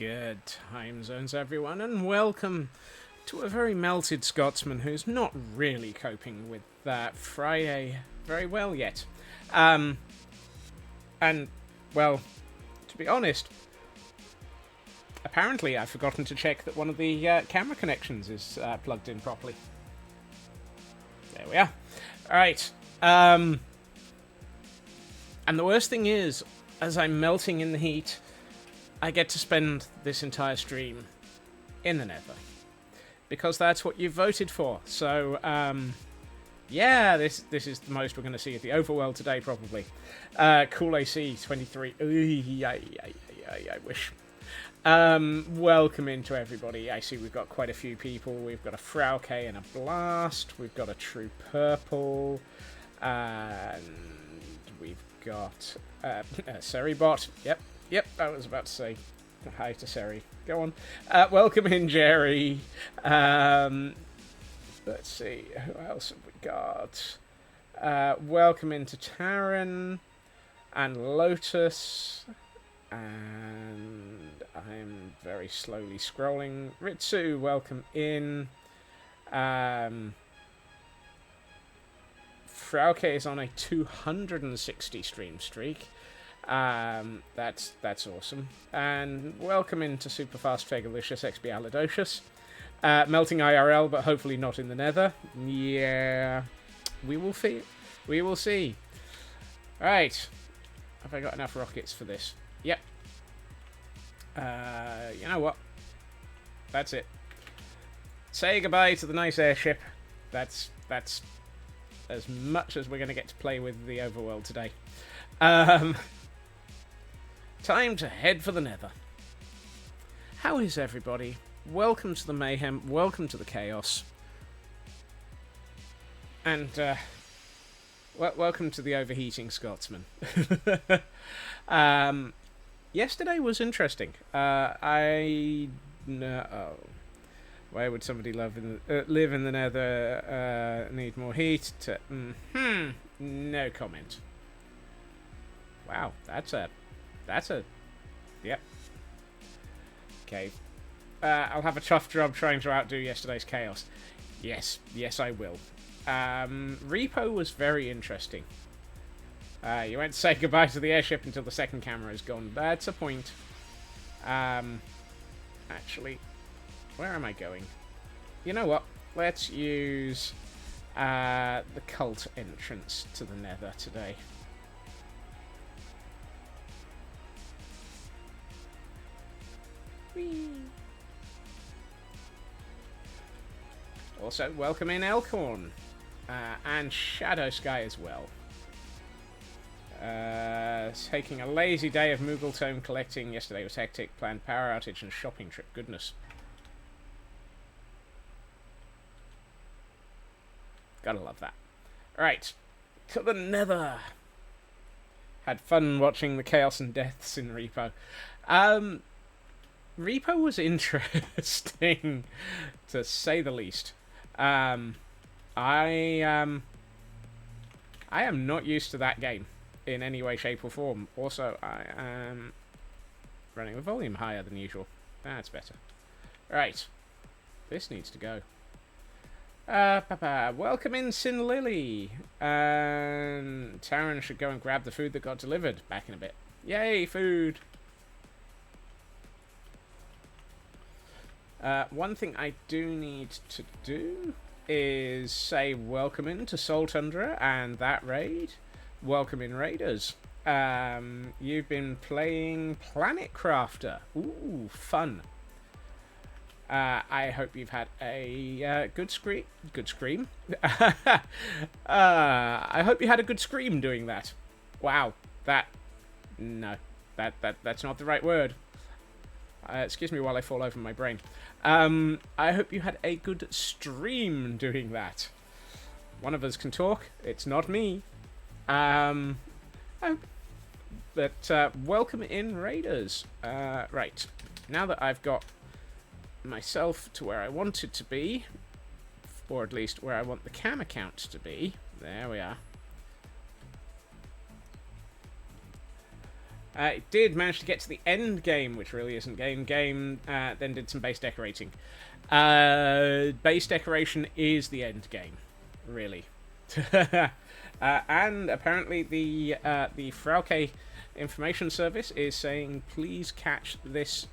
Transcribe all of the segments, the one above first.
Good time zones, everyone, and welcome to a very melted Scotsman who's not really coping with Friday very well yet. And, well, to be honest, apparently I've forgotten to check that one of the camera connections is plugged in properly. There we are. Alright. And the worst thing is, as I'm melting in the heat, I get to spend this entire stream in the nether. Because that's what you voted for. So, yeah, this is the most we're going to see at the overworld today, probably. Cool AC 23. I wish. Welcome into everybody. I see we've got quite a few people. We've got a Frauke and a Blast. We've got a True Purple. And we've got Seribot. Yep, I was about to say hi to Seri. Go on. Welcome in, Jerry. Let's see, who else have we got? Welcome into Taran and Lotus. And I'm very slowly scrolling. Ritsu, welcome in. Frauke is on a 260 stream streak. That's awesome. And welcome into Superfast Fegalicious Expialidocious. Melting IRL, but hopefully not in the nether. Yeah, we will see. We will see. Right. Have I got enough rockets for this? Yep. You know what? That's it. Say goodbye to the nice airship. That's as much as we're going to get to play with the overworld today. Time to head for the nether. How is everybody? Welcome to the mayhem. Welcome to the chaos. And, welcome to the overheating Scotsman. Yesterday was interesting. Why would somebody live in the nether? Need more heat? No comment. Wow, that's a, yep. Okay. I'll have a tough job trying to outdo yesterday's chaos. Yes, I will. Repo was very interesting. You won't say goodbye to the airship until the second camera is gone. That's a point. Actually, where am I going? You know what? Let's use the cult entrance to the nether today. Whee. Also, welcome in Elkhorn. And Shadow Sky as well. Taking a lazy day of Moogle Tome collecting. Yesterday was hectic. Planned power outage and shopping trip. Goodness. Gotta love that. Alright. To the nether. Had fun watching the chaos and deaths in Repo. Repo was interesting, to say the least. I am not used to that game in any way, shape, or form. Also, I am running the volume higher than usual. That's better. Right. This needs to go. Welcome in, Sin Lily. And Taran should go and grab the food that got delivered. Back in a bit. Yay, food! One thing I do need to do is say welcome in to Soul Tundra and that raid. Welcome in, Raiders. You've been playing Planet Crafter. Ooh, fun. I hope you've had a good scream. I hope you had a good scream doing that. Wow, no, that's not the right word. Excuse me while I fall over my brain. I hope you had a good stream doing that. One of us can talk. It's not me. But welcome in, Raiders. Right. Now that I've got myself to where I want it to be, or at least where I want the cam account to be, there we are. It did manage to get to the end game, which really isn't game. Then did some base decorating. Base decoration is the end game, really. And apparently the Frauke information service is saying, please catch this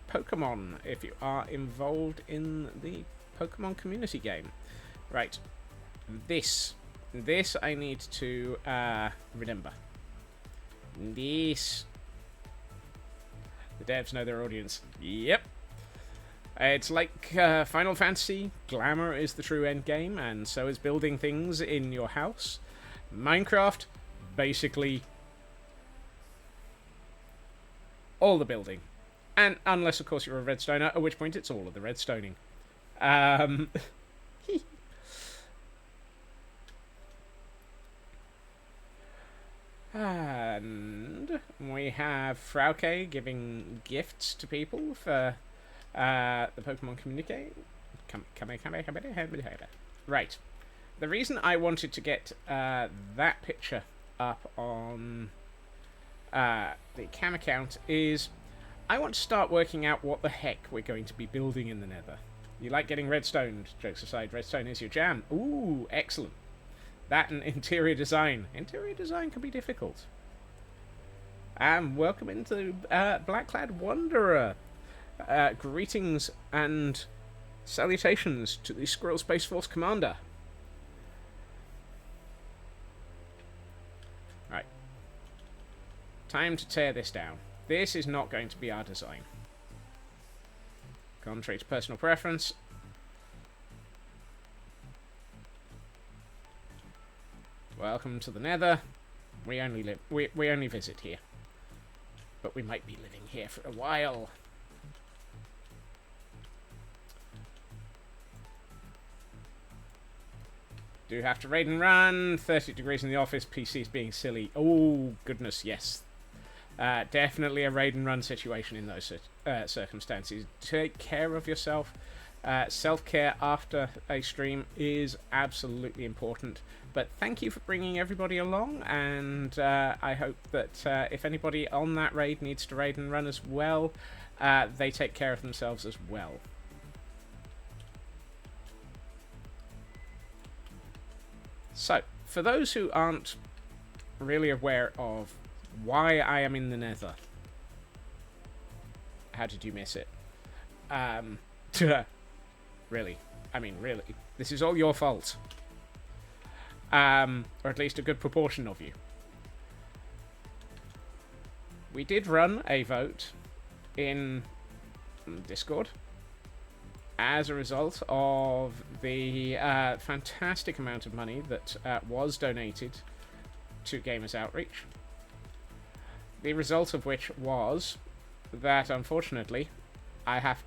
Pokemon if you are involved in the Pokemon community game. Right. This I need to remember. This. The devs know their audience. Yep. It's like Final Fantasy. Glamour is the true end game, and so is building things in your house. Minecraft, basically all the building. And unless, of course, you're a redstoner, at which point it's all of the redstoning. And we have Frauke giving gifts to people for the Pokemon communicate. Right. The reason I wanted to get that picture up on the cam account is I want to start working out what the heck we're going to be building in the Nether. You like getting redstoned, jokes aside, redstone is your jam. Ooh, excellent. That and interior design. Interior design can be difficult. And welcome into Blackclad Wanderer. Greetings and salutations to the Squirrel Space Force Commander. Right. Time to tear this down. This is not going to be our design. Contrary to personal preference. Welcome to the Nether. We only live. We only visit here, but we might be living here for a while. Do have to raid and run. 30 degrees in the office. PC's being silly. Oh goodness, yes. Definitely a raid and run situation in those circumstances. Take care of yourself. Self-care after a stream is absolutely important. But thank you for bringing everybody along, and I hope that if anybody on that raid needs to raid and run as well, they take care of themselves as well. So, for those who aren't really aware of why I am in the Nether, how did you miss it? Really? I mean, really? This is all your fault. Or at least a good proportion of you. We did run a vote in Discord as a result of the fantastic amount of money that was donated to Gamers Outreach. The result of which was that, unfortunately, I have...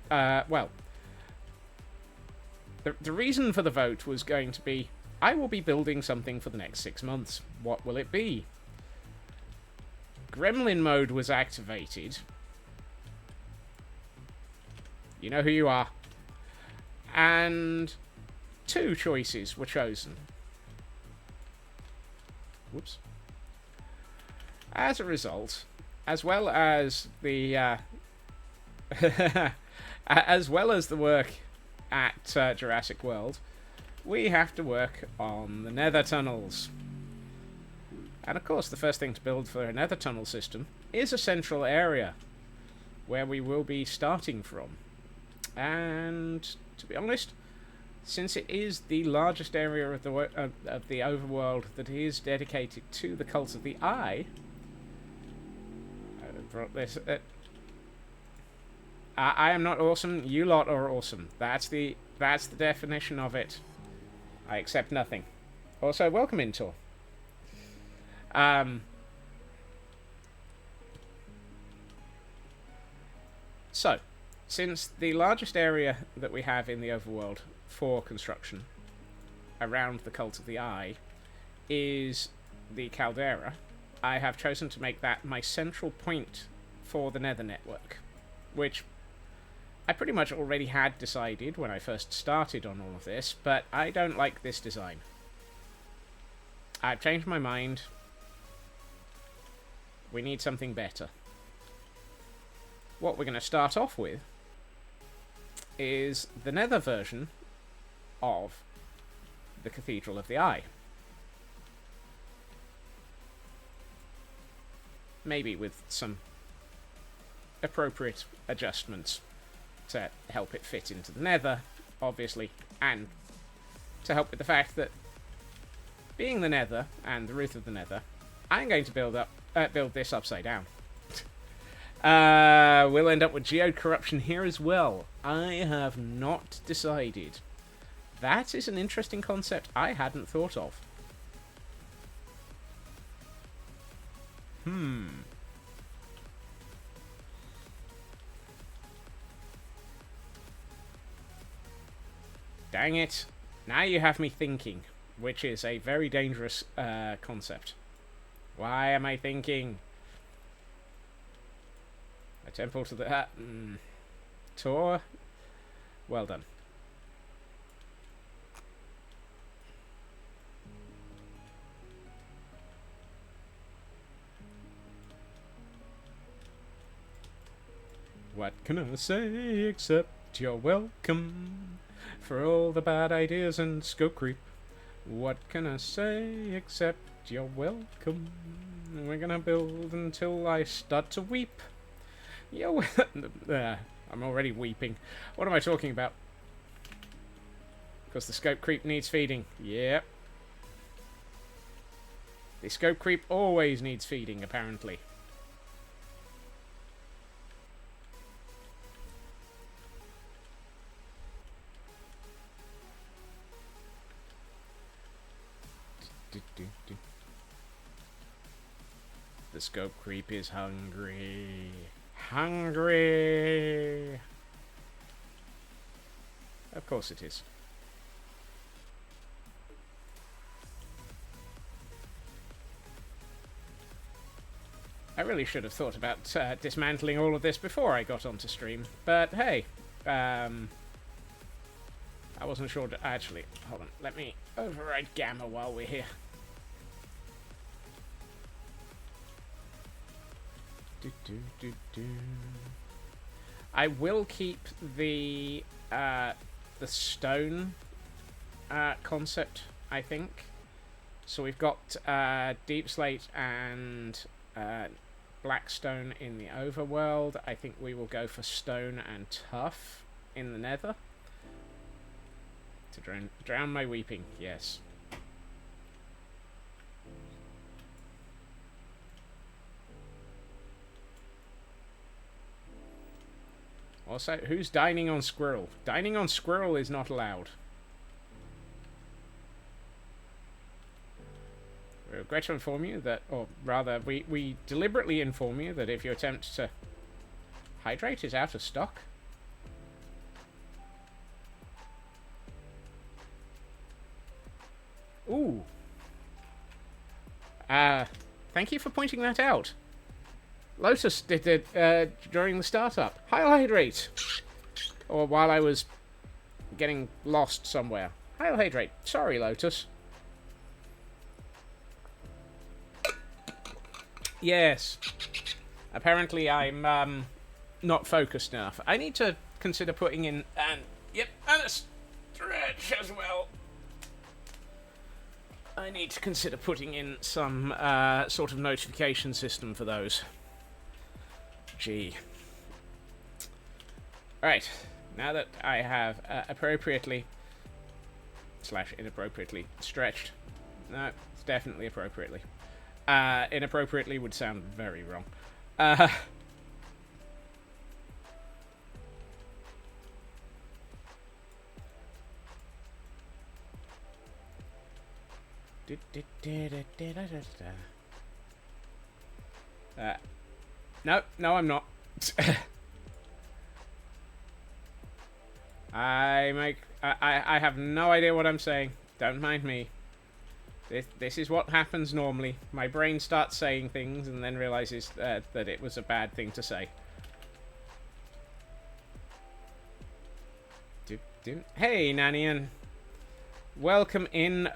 well, the reason for the vote was going to be, I will be building something for the next 6 months. What will it be? Gremlin mode was activated. You know who you are. And 2 choices were chosen. Whoops. As a result, as well as the as well as the work at Jurassic World, we have to work on the nether tunnels. And of course, the first thing to build for a nether tunnel system is a central area where we will be starting from. And to be honest, since it is the largest area of the overworld that is dedicated to the cult of the Eye, I brought this. I am not awesome. You lot are awesome. That's the definition of it. I accept nothing. Also, welcome Intor. So, since the largest area that we have in the overworld for construction around the Cult of the Eye is the caldera, I have chosen to make that my central point for the Nether network, which I pretty much already had decided when I first started on all of this, but I don't like this design. I've changed my mind. We need something better. What we're going to start off with is the nether version of the Cathedral of the Eye. Maybe with some appropriate adjustments to help it fit into the nether, obviously, and to help with the fact that being the nether and the root of the nether, I'm going to build this upside down. We'll end up with geode corruption here as well. I have not decided. That is an interesting concept I hadn't thought of. Dang it. Now you have me thinking, which is a very dangerous concept. Why am I thinking? A temple to the... Tor? Well done. What can I say except you're welcome for all the bad ideas and scope creep? What can I say except you're welcome? We're gonna build until I start to weep. Yo, I'm already weeping. What am I talking about? Because the scope creep needs feeding. Yep. The scope creep always needs feeding, apparently. The scope creep is hungry. Hungry! Of course it is. I really should have thought about dismantling all of this before I got onto stream. But hey, I wasn't sure to... Actually, hold on. Let me override Gamma while we're here. I will keep the stone concept, I think. So we've got deep slate and black stone in the overworld. I think we will go for stone and tough in the nether. To drown my weeping, yes. Also, who's dining on squirrel? Dining on squirrel is not allowed. We regret to inform you that, or rather, we deliberately inform you that if you attempt to hydrate is out of stock. Ooh. Thank you for pointing that out. Lotus did it during the startup. Hi, hydrate. Or while I was getting lost somewhere. Hi, hydrate. Sorry, Lotus. Yes. Apparently I'm not focused enough. I need to consider putting in... and a stretch as well. I need to consider putting in some sort of notification system for those. Gee. Alright, now that I have appropriately / inappropriately stretched. No, it's definitely appropriately. Inappropriately would sound very wrong. No, I'm not. I have no idea what I'm saying. Don't mind me. This is what happens normally. My brain starts saying things and then realizes that it was a bad thing to say. Hey, Nanian. Welcome in,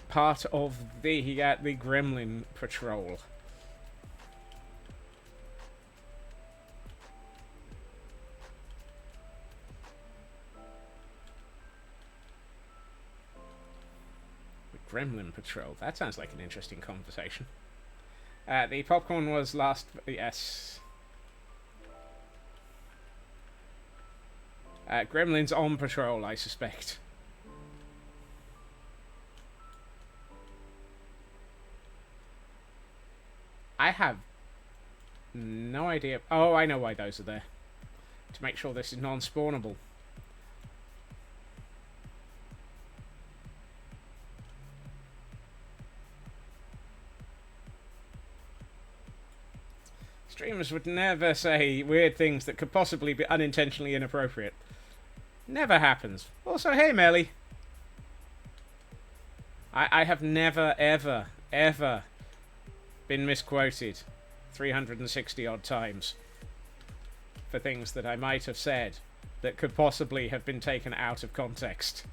part of the Gremlin Patrol. Gremlin Patrol. That sounds like an interesting conversation. The popcorn was last... Yes. Gremlins on patrol, I suspect. I have no idea. Oh, I know why those are there. To make sure this is non-spawnable. Streamers would never say weird things that could possibly be unintentionally inappropriate. Never happens. Also, hey, Melly. I have never, ever, ever been misquoted 360 odd times for things that I might have said that could possibly have been taken out of context.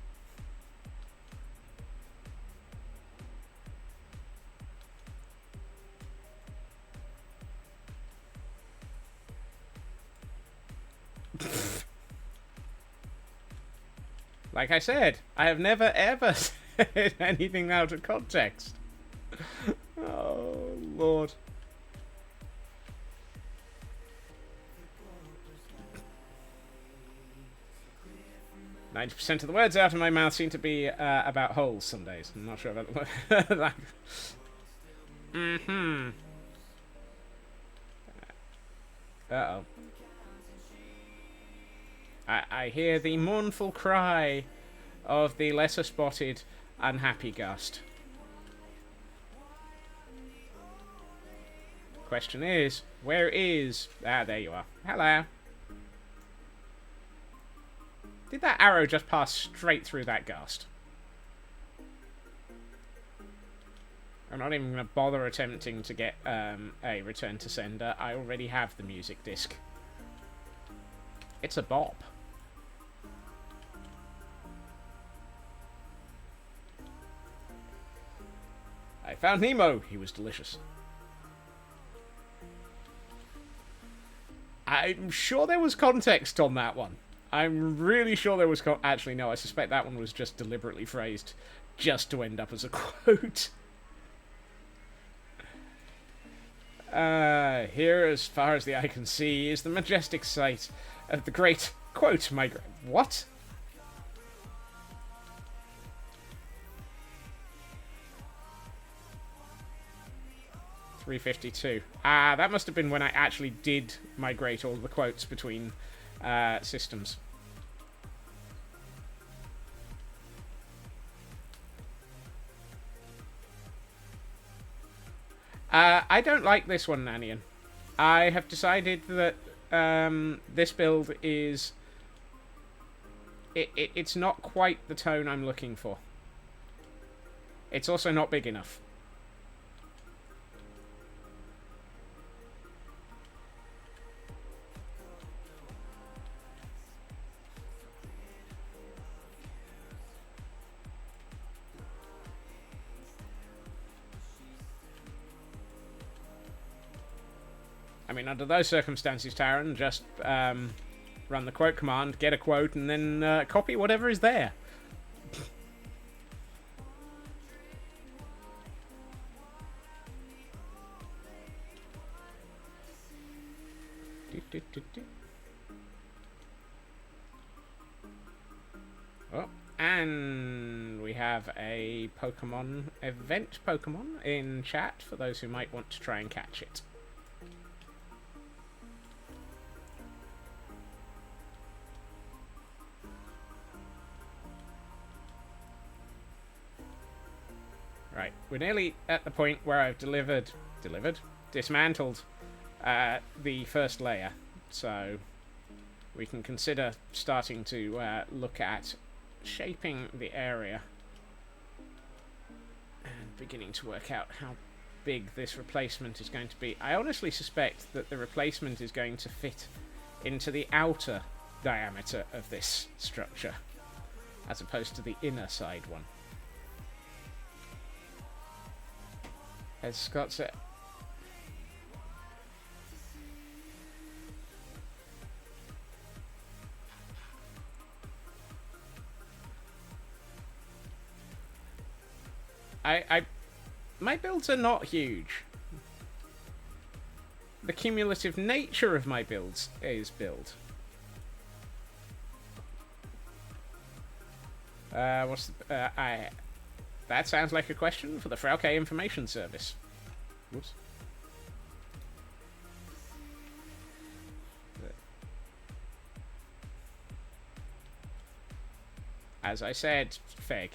Like I said, I have never ever said anything out of context. Oh, Lord. "90% of the words out of my mouth seem to be about holes some days." I'm not sure about the word. Mm-hmm. Uh-oh. I hear the mournful cry of the lesser spotted unhappy gust. Question is, where is... Ah, there you are. Hello. Did that arrow just pass straight through that gust? I'm not even going to bother attempting to get a return to sender. I already have the music disc. It's a bop. I found Nemo. He was delicious. I'm sure there was context on that one. I'm really sure there was... Actually, no, I suspect that one was just deliberately phrased just to end up as a quote. Here, as far as the eye can see, is the majestic sight of the great... Quote, what? $3.52. That must have been when I actually did migrate all the quotes between systems. I don't like this one, Nanian. I have decided that this build is... It's not quite the tone I'm looking for. It's also not big enough. I mean, under those circumstances, Taran, just run the quote command, get a quote, and then copy whatever is there. Oh, and we have a Pokemon event Pokemon in chat for those who might want to try and catch it. Right, we're nearly at the point where I've dismantled the first layer, so we can consider starting to look at shaping the area and beginning to work out how big this replacement is going to be. I honestly suspect that the replacement is going to fit into the outer diameter of this structure as opposed to the inner side one. As Scott said... My builds are not huge. The cumulative nature of my builds is build. That sounds like a question for the Frauke Information Service. Whoops. As I said, fake.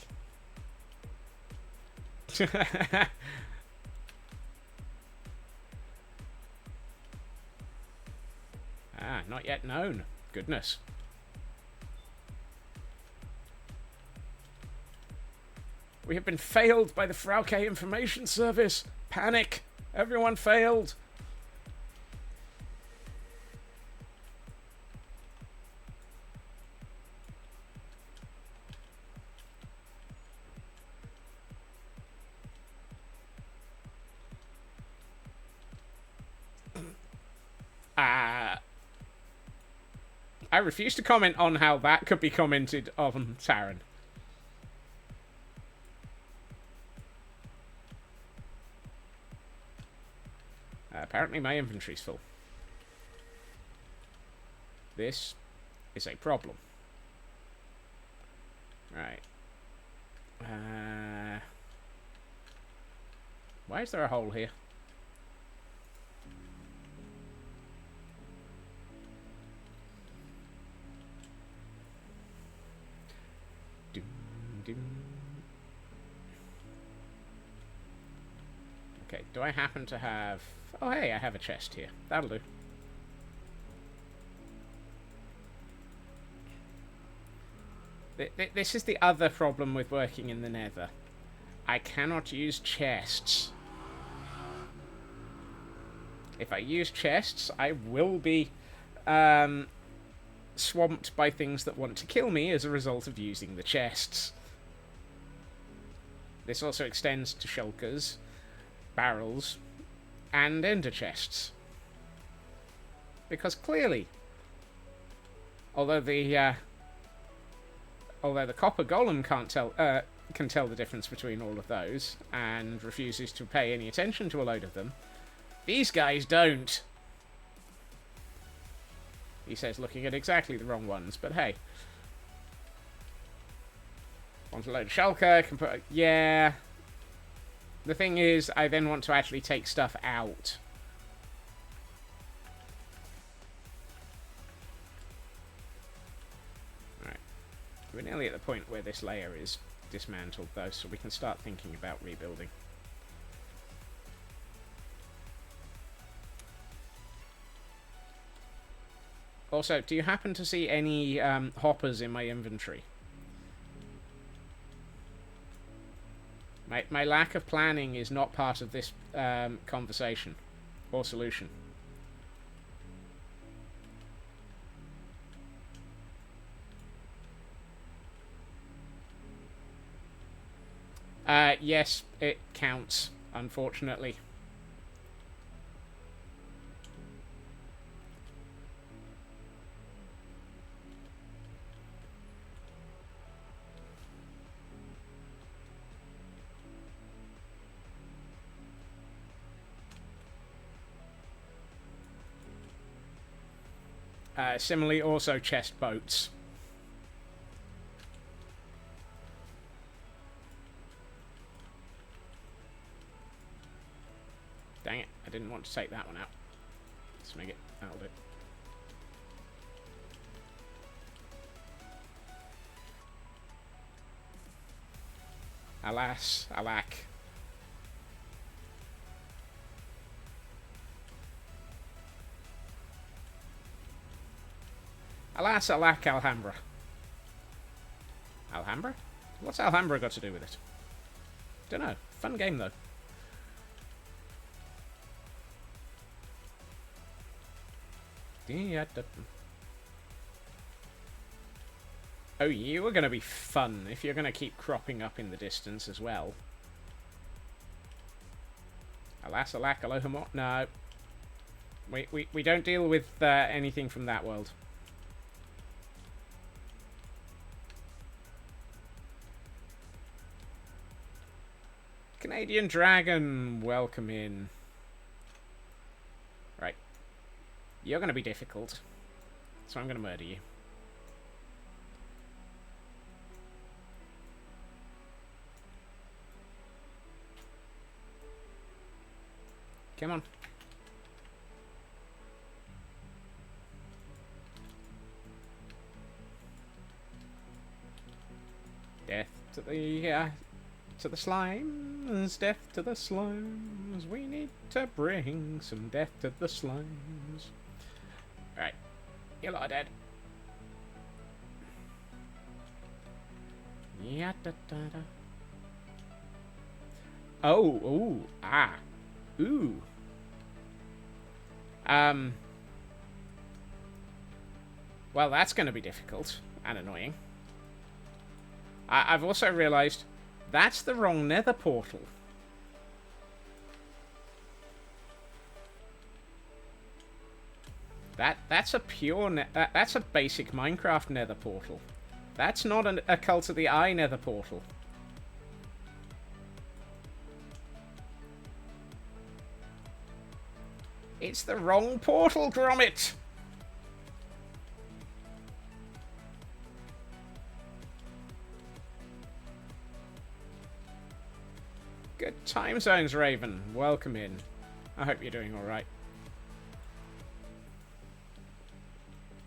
Not yet known. Goodness. We have been failed by the Frauke Information Service. Panic. Everyone failed. I refuse to comment on how that could be commented on, Taryn. Apparently my inventory's full. This is a problem. Right. Why is there a hole here? Okay, do I happen to have... Oh, hey, I have a chest here. That'll do. This is the other problem with working in the nether. I cannot use chests. If I use chests, I will be swamped by things that want to kill me as a result of using the chests. This also extends to shulkers, barrels, and ender chests. Because clearly, although the copper golem can tell the difference between all of those and refuses to pay any attention to a load of them, these guys don't. He says looking at exactly the wrong ones, but hey. Want a load of shulker, can put... Yeah. The thing is, I then want to actually take stuff out. Right. We're nearly at the point where this layer is dismantled, though, so we can start thinking about rebuilding. Also, do you happen to see any hoppers in my inventory? My lack of planning is not part of this conversation or solution. Yes, it counts, unfortunately. Similarly, also chest boats. Dang it, I didn't want to take that one out. Let's make it, that'll do. Alas, alack. Alas, alack, Alhambra. Alhambra? What's Alhambra got to do with it? Dunno. Fun game, though. Oh, you are going to be fun if you're going to keep cropping up in the distance as well. Alas, alack, alohomor. No. We don't deal with anything from that world. Canadian Dragon, welcome in. Right. You're going to be difficult. So I'm going to murder you. Come on. Death to the slimes. Death to the slimes. We need to bring some death to the slimes. Alright. You lot are dead. Yeah, da, da, da. Oh, ooh, ah. Ooh. Well, that's going to be difficult and annoying. I've also realised that's the wrong nether portal. That's a pure that's a basic Minecraft nether portal. That's not a Cult of the Eye nether portal. It's the wrong portal, Gromit! Good time zones, Raven. Welcome in. I hope you're doing alright.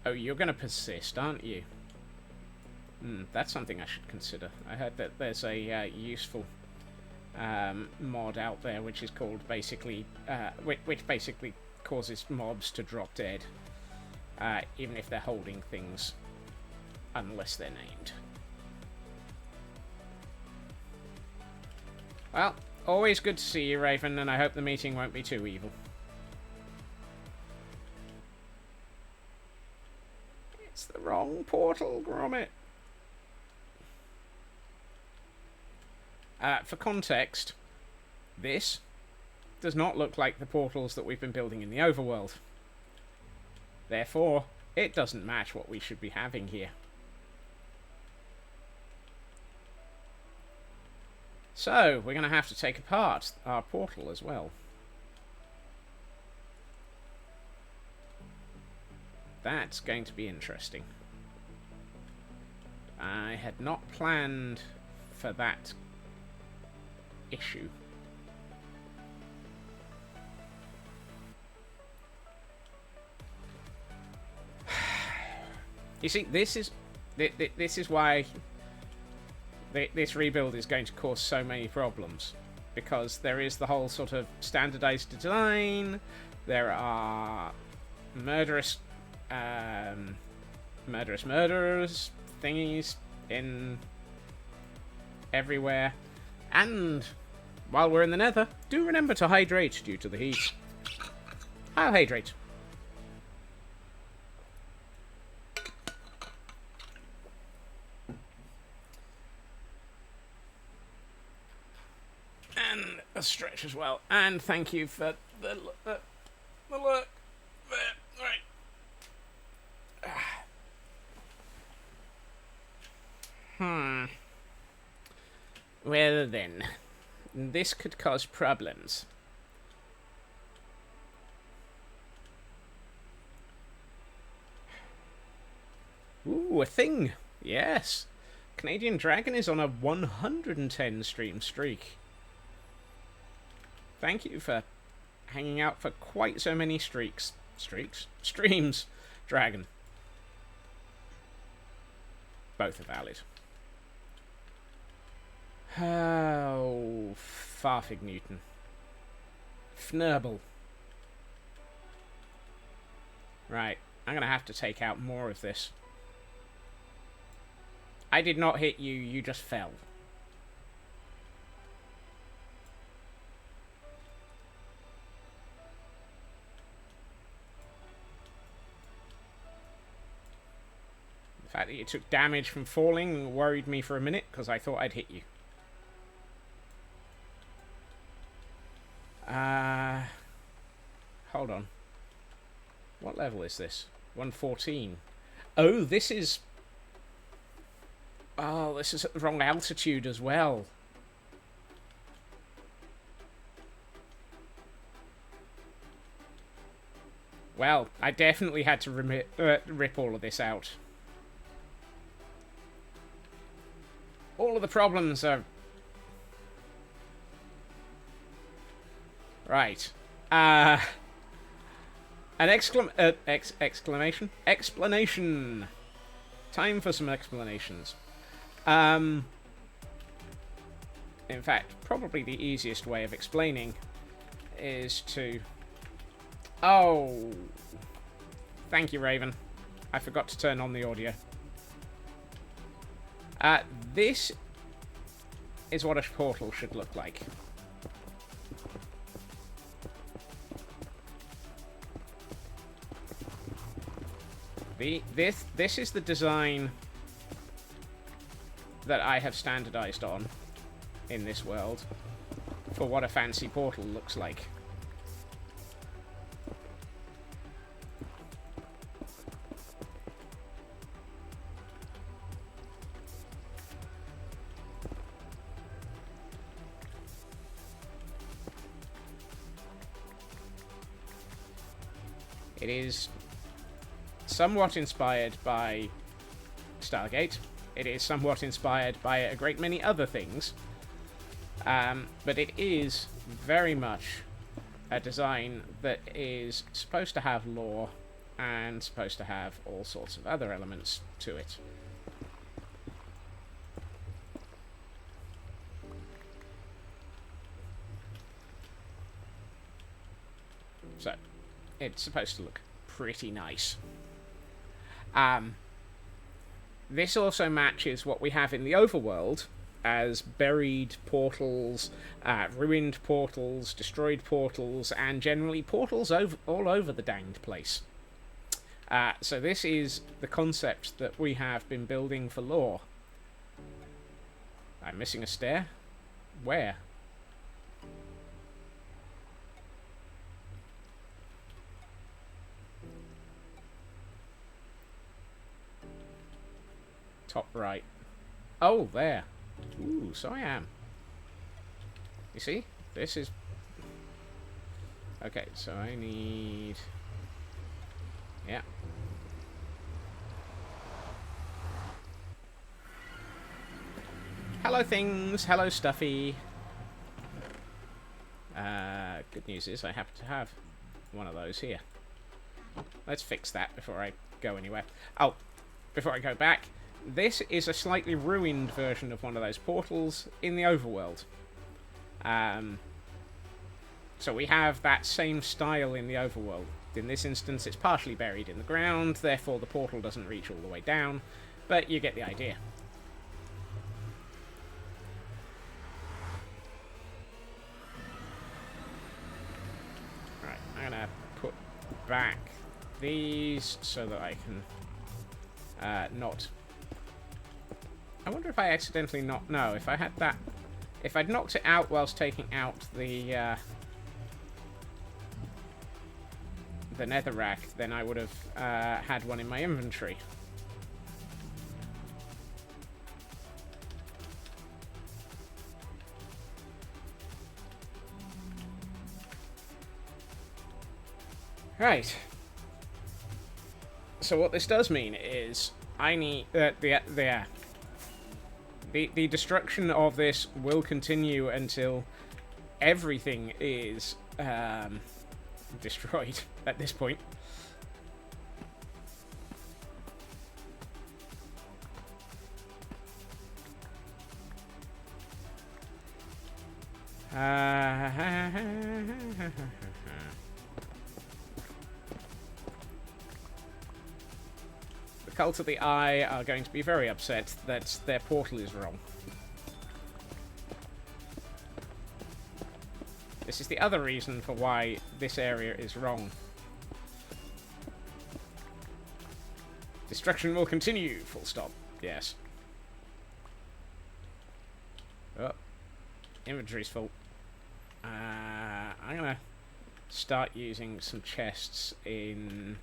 Oh, you're going to persist, aren't you? That's something I should consider. I heard that there's a useful mod out there which is called basically... which basically causes mobs to drop dead. Even if they're holding things. Unless they're named. Well, always good to see you, Raven, and I hope the meeting won't be too evil. It's the wrong portal, Gromit. For context, this does not look like the portals that we've been building in the overworld. Therefore, it doesn't match what we should be having here. So, we're going to have to take apart our portal as well. That's going to be interesting. I had not planned for that issue. You see, this is why this rebuild is going to cause so many problems, because there is the whole sort of standardized design. There are murderous thingies in everywhere, and while we're in the nether, do remember to hydrate due to the heat. I'll hydrate. And a stretch as well. And thank you for the look there. Right. Well then, this could cause problems. Ooh, a thing. Yes. Canadian Dragon is on a 110 stream streak. Thank you for hanging out for quite so many streams, Dragon. Both are valid. Oh, Farfig Newton. Fnurble. Right, I'm going to have to take out more of this. I did not hit you, you just fell. The fact that you took damage from falling worried me for a minute, because I thought I'd hit you. Hold on. What level is this? 114. Oh, this is... Oh, this is at the wrong altitude as well. Well, I definitely had to rip all of this out. All of the problems are... Right. An exclamation? Explanation! Time for some explanations. In fact, probably the easiest way of explaining is to... Oh! Thank you, Raven. I forgot to turn on the audio. This is what a portal should look like. This is the design that I have standardized on in this world for what a fancy portal looks like. It is somewhat inspired by Stargate. It is somewhat inspired by a great many other things. But it is very much a design that is supposed to have lore and supposed to have all sorts of other elements to it. So, it's supposed to look pretty nice. This also matches what we have in the overworld as buried portals, ruined portals, destroyed portals, and generally portals all over the danged place. So this is the concept that we have been building for lore. I'm missing a stair? Where? Top right. Oh, there. Ooh, so I am. You see? This is... Okay, so I need... Yeah. Hello, things. Hello, Stuffy. Good news is I happen to have one of those here. Let's fix that before I go anywhere. Oh, before I go back... This is a slightly ruined version of one of those portals in the overworld. So we have that same style in the overworld. In this instance, it's partially buried in the ground, therefore the portal doesn't reach all the way down, but you get the idea. Right, I'm gonna put back these so that I can not... I wonder if I accidentally knocked... No, if I had that... If I'd knocked it out whilst taking out the nether rack, then I would have had one in my inventory. Right. So what this does mean is I need... The destruction of this will continue until everything is destroyed at this point. The Cult of the Eye are going to be very upset that their portal is wrong. This is the other reason for why this area is wrong. Destruction will continue, full stop. Yes. Oh. Inventory's full. I'm gonna start using some chests in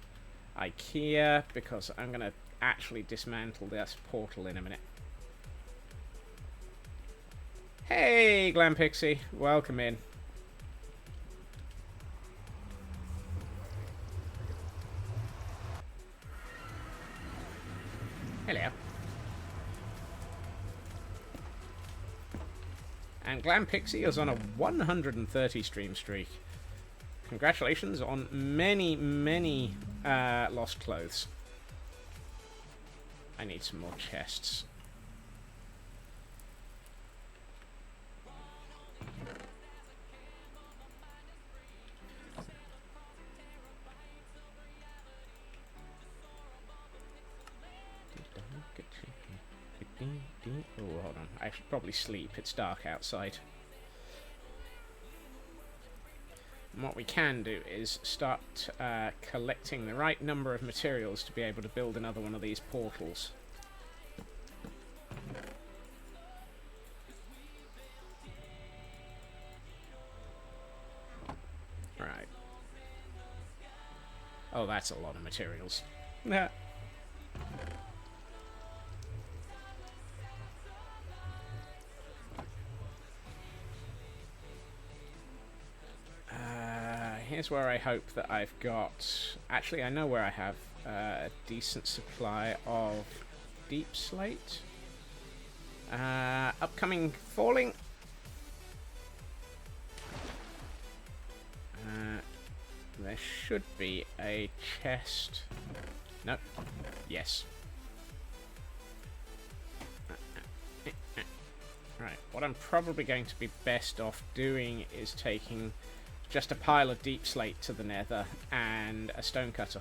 IKEA because I'm gonna actually dismantle this portal in a minute. Hey, Glam Pixie, welcome in. Glam Pixie is on a 130 stream streak. Congratulations on many, many lost clothes. I need some more chests. Oh, hold on. I should probably sleep. It's dark outside. And what we can do is start collecting the right number of materials to be able to build another one of these portals. Right. Oh, that's a lot of materials. Nah. Here's where I hope that I've got... Actually, I know where I have a decent supply of deep slate. Upcoming falling. There should be a chest. Nope. Yes. Right, what I'm probably going to be best off doing is taking just a pile of deep slate to the nether and a stone cutter.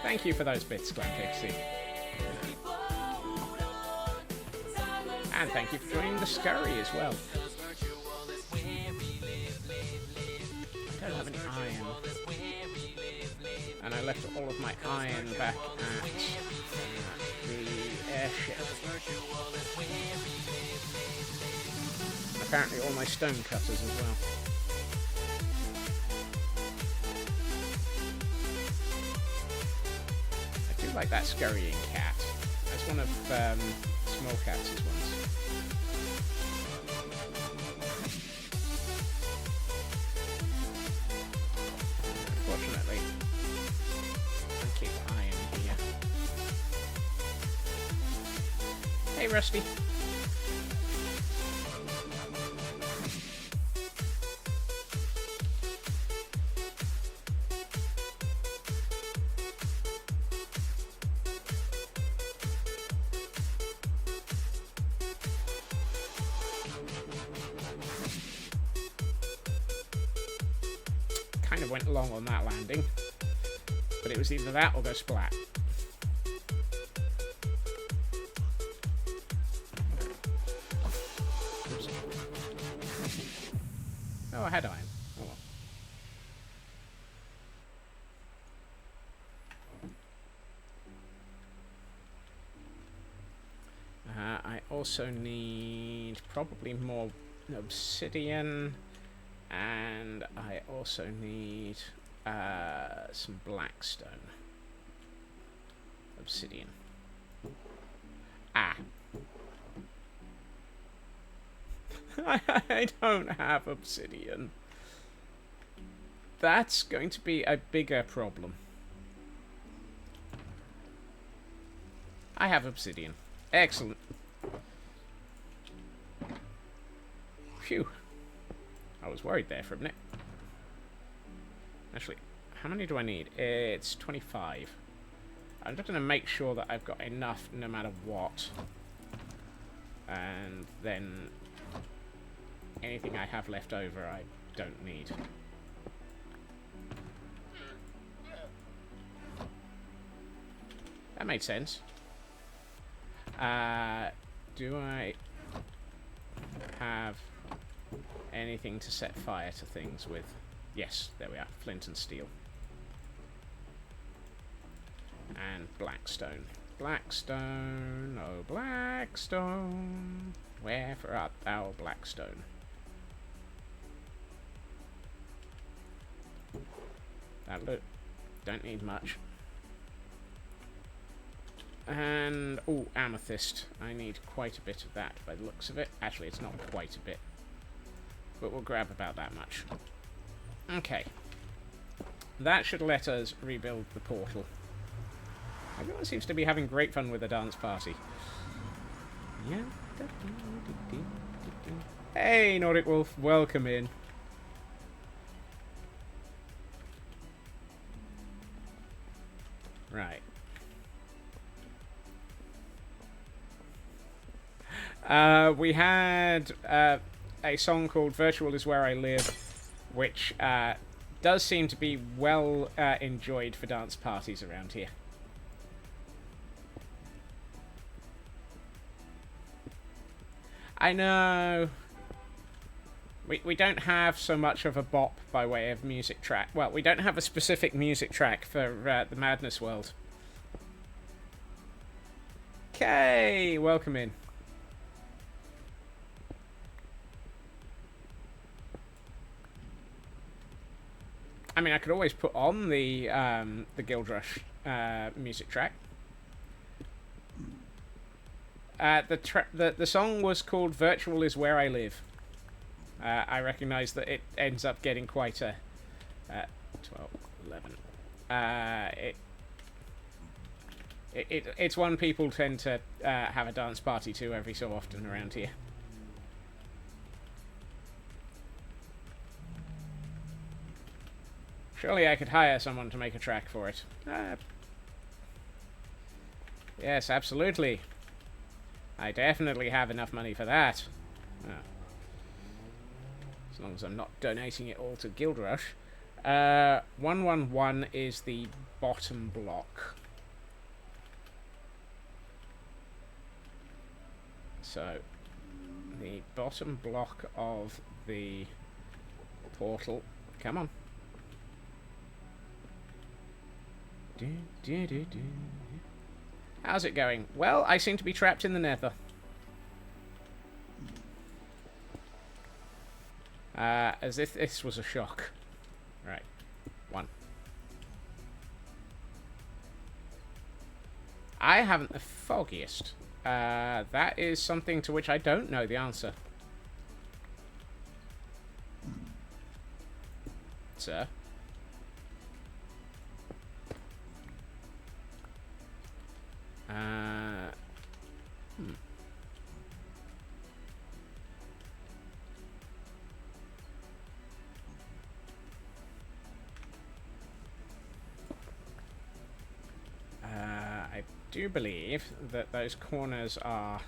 Thank you for those bits, Glen Pixie. And thank you for joining the scurry as well. I don't have any iron. And I left all of my iron back at the airship. And apparently all my stone cutters as well. I like that scurrying cat. That's one of Small Cat's ones. Unfortunately, I keep iron here. Hey, Rusty. Kind of went long on that landing, but it was either that or go splat. Oops. Oh, I had iron. Oh well. I also need probably more obsidian. And I also need some blackstone. Obsidian. Ah. I don't have obsidian. That's going to be a bigger problem. I have obsidian. Excellent. Phew. I was worried there for a minute. Actually, how many do I need? It's 25. I'm just going to make sure that I've got enough no matter what. And then anything I have left over I don't need. That made sense. do I have anything to set fire to things with? Yes, there we are. Flint and steel. And blackstone. Blackstone, oh blackstone, wherefore art thou, blackstone? That look, don't need much. And, oh, amethyst. I need quite a bit of that by the looks of it. Actually, it's not quite a bit. But we'll grab about that much. Okay. That should let us rebuild the portal. Everyone seems to be having great fun with the dance party. Yeah. Hey, Nordic Wolf, welcome in. Right. We had a song called Virtual Is Where I Live, which does seem to be well enjoyed for dance parties around here. I know. We don't have so much of a bop by way of music track. Well, we don't have a specific music track for the Madness World. Okay, welcome in. I mean, I could always put on the Guild Rush music track. The song was called Virtual Is Where I Live. I recognise that it ends up getting quite a 12, 11. It's one people tend to have a dance party to every so often around here. Surely I could hire someone to make a track for it. Yes, absolutely. I definitely have enough money for that. Oh. As long as I'm not donating it all to Guild Rush. 111 is the bottom block. So, the bottom block of the portal. Come on. How's it going? Well, I seem to be trapped in the nether. As if this was a shock. Right. 1. I haven't the foggiest. That is something to which I don't know the answer. Sir? I do believe that those corners are...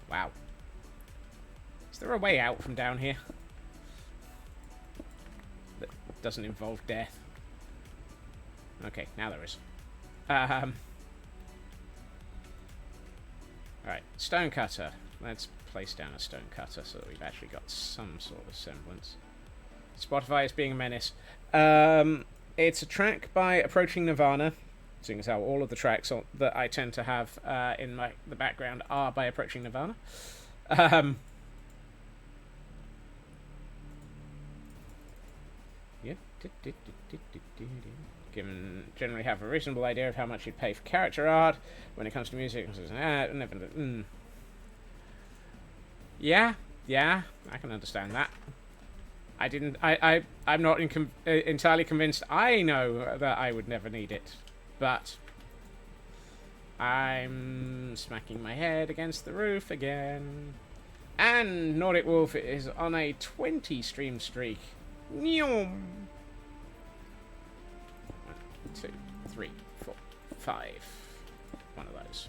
wow. Is there a way out from down here? That doesn't involve death. Okay, now there is. Alright, stone cutter. Let's place down a stone cutter so that we've actually got some sort of semblance. Spotify is being a menace. It's a track by Approaching Nirvana, seeing as how all of the tracks that I tend to have in the background are by Approaching Nirvana. Yeah. Generally have a reasonable idea of how much you'd pay for character art. When it comes to music, yeah, I can understand that. I'm not entirely convinced I know that I would never need it, but I'm smacking my head against the roof again. And Nordic Wolf is on a 20 stream streak. 1, 2, 3, 4, 5. One of those.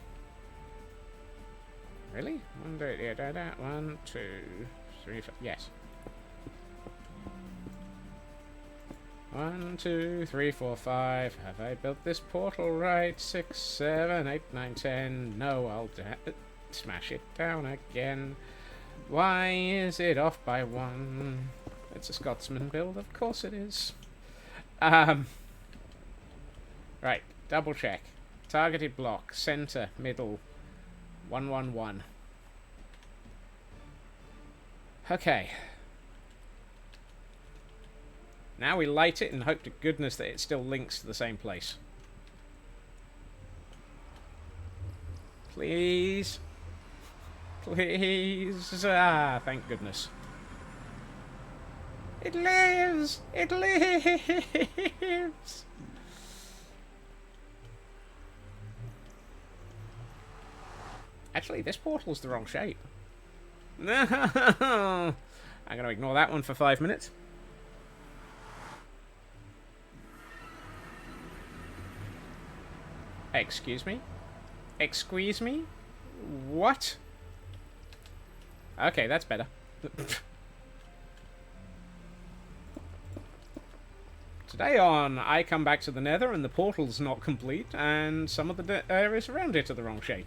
Really? 1, 2, 3, 4. Yes. 1, 1, 2, 3, 4, 5. Have I built this portal right? 6, 7, 8, 9, 10. No, I'll smash it down again. Why is it off by 1? It's a Scotsman build, of course it is. Right, double check. Targeted block, center, middle, 1, 1, 1. Okay. Now we light it and hope to goodness that it still links to the same place. Please. Please. Ah, thank goodness. It lives! It lives! Actually, this portal's the wrong shape. No! I'm going to ignore that one for 5 minutes. Excuse me? Excuse me? What? Okay, that's better. Today on, I come back to the nether and the portal's not complete, and some of the areas around it are the wrong shape.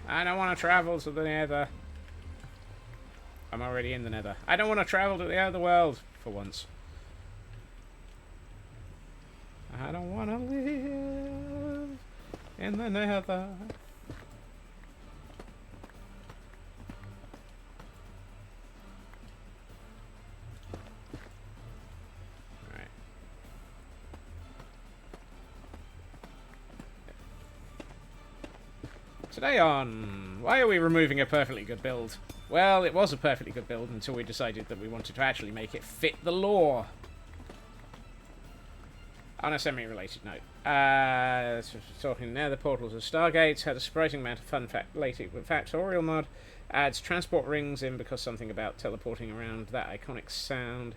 I don't want to travel to the nether. I'm already in the nether. I don't want to travel to the other world, for once. I don't want to live in the nether. Alright. Today on... Why are we removing a perfectly good build? Well, it was a perfectly good build until we decided that we wanted to actually make it fit the lore. On a semi-related note, talking now, the portals of Stargates had a surprising amount of fun factorial mod. Adds transport rings in because something about teleporting around, that iconic sound.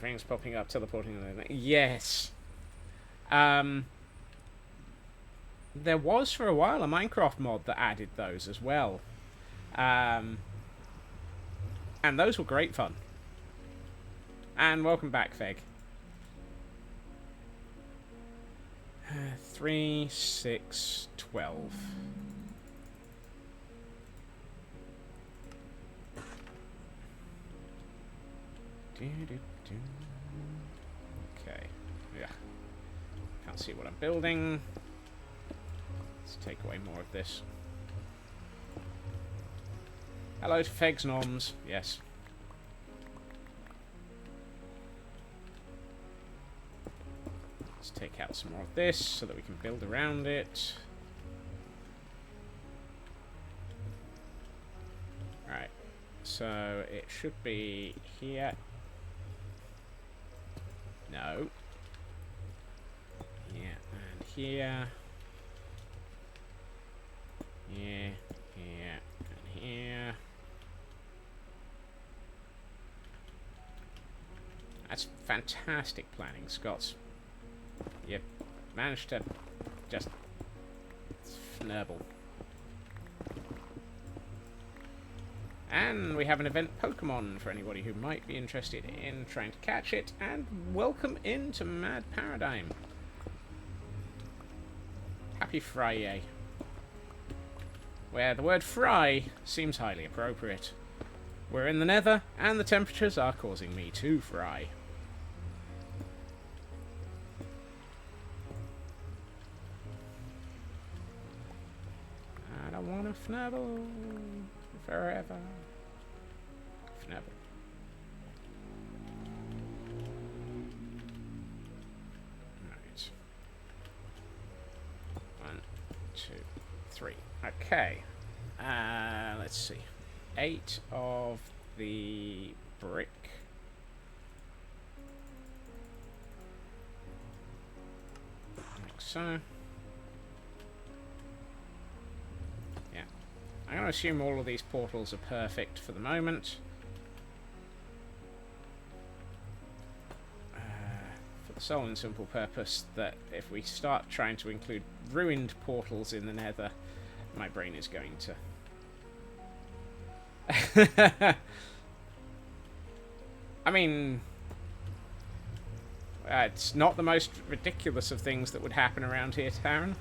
Rings popping up, teleporting. Yes. There was for a while a Minecraft mod that added those as well. And those were great fun. And welcome back, Feg. 3, 6, 12. Okay. Yeah. Can't see what I'm building. Let's take away more of this. Hello to Feg's Noms. Yes. Let's take out some more of this so that we can build around it. Right. So it should be here. No. Yeah, and here. Here, here, and here. That's fantastic planning, Scots. Yep, managed to just snurble. And we have an event Pokemon for anybody who might be interested in trying to catch it. And welcome into Mad Paradigm. Happy Friday. Where the word fry seems highly appropriate. We're in the nether, and the temperatures are causing me to fry. I don't want to fnabble forever. Fnabble. Right. 1, 2, 3. Okay. Let's see. 8 of the brick. Like so. Yeah. I'm going to assume all of these portals are perfect for the moment. the sole and simple purpose that if we start trying to include ruined portals in the nether, my brain is going to... I mean... it's not the most ridiculous of things that would happen around here, Taryn.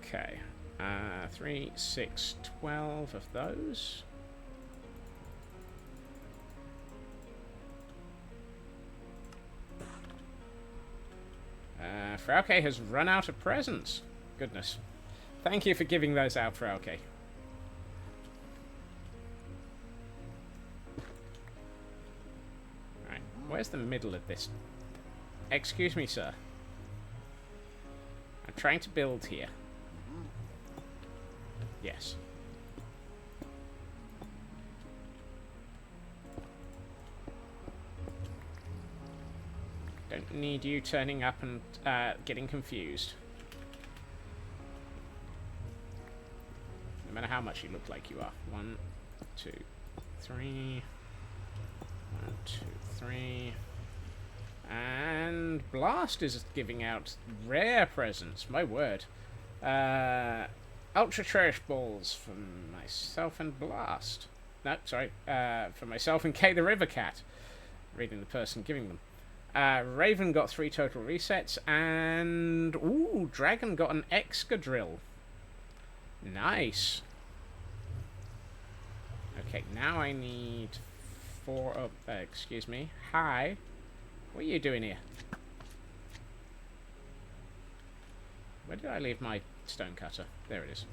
Okay. 3, 6, 12 of those. Frauke has run out of presents. Goodness. Thank you for giving those out, Frauke. Right, where's the middle of this? Excuse me, sir. I'm trying to build here. Yes. Don't need you turning up and getting confused. No matter how much you look like you are. 1, 2, 3. 1, 2, 3. And Blast is giving out rare presents. My word. Ultra Trash Balls from myself and Blast. No, sorry. For myself and Kay the River Cat. Reading the person giving them. Raven got 3 total resets, and ooh, Dragon got an Excadrill. Nice. Okay, now I need 4. Oh, excuse me. Hi. What are you doing here? Where did I leave my stone cutter? There it is.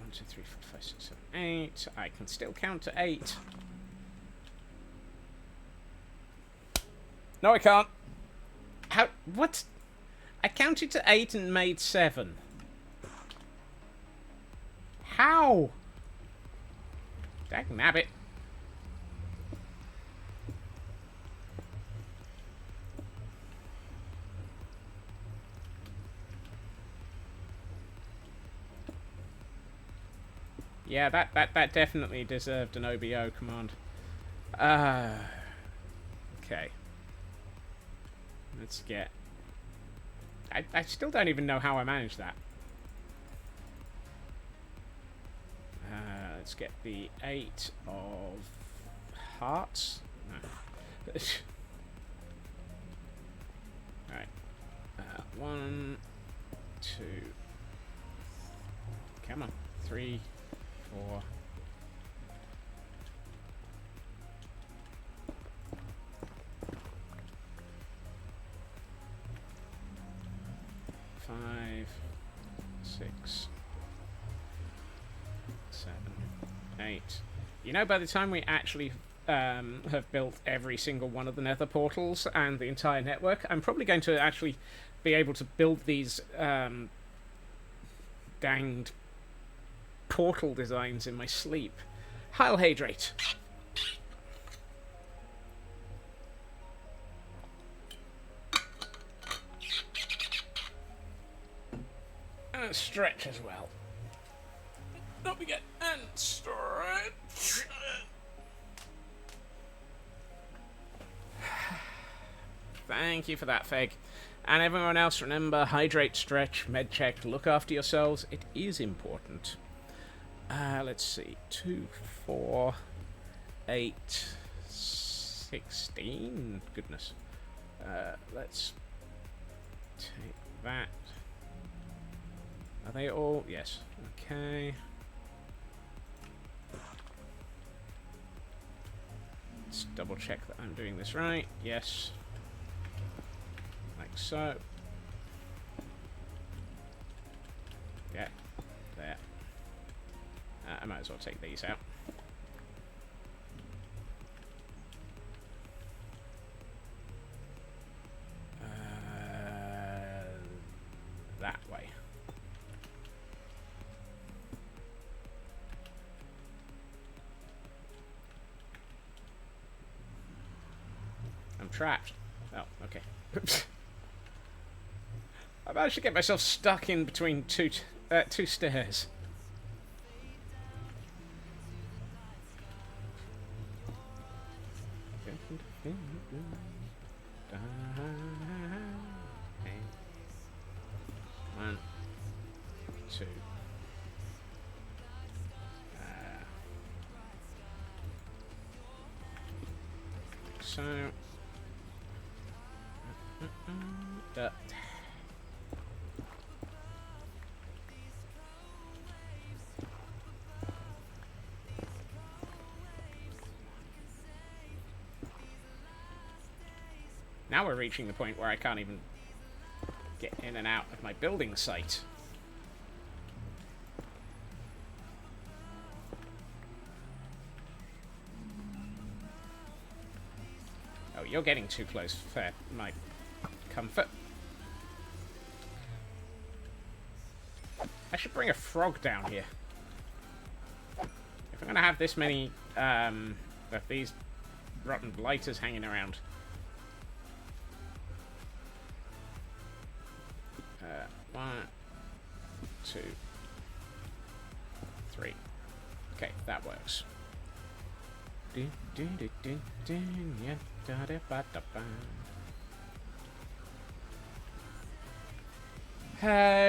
1, 2, 3, 4, 5, 6, 7, 8. I can still count to 8. No, I can't. How? What? I counted to 8 and made 7. How? Dagnabbit. Yeah, that definitely deserved an OBO command. Okay. Let's get... I still don't even know how I managed that. Let's get the 8 of hearts. No. Alright. 1, 2. Come on. 3, 4. 5, 6, 7, 8. You know, by the time we actually have built every single one of the nether portals and the entire network, I'm probably going to actually be able to build these danged portal designs in my sleep. Heil Hydrate. And stretch as well. Don't forget, and stretch. Thank you for that, Feg. And everyone else, remember, hydrate, stretch, med check, look after yourselves. It is important. Let's see. 2, 4, 8, 16. Goodness. Let's take that. Are they all? Yes. Okay. Let's double check that I'm doing this right. Yes. Like so. Yeah. There. I might as well take these out. That way. I'm trapped. Oh, okay. I managed to get myself stuck in between two stairs. One, two. So. Now we're reaching the point where I can't even get in and out of my building site. Oh, you're getting too close for my comfort. I should bring a frog down here. If I'm going to have this many of these rotten blighters hanging around. One, two, three. Okay, that works.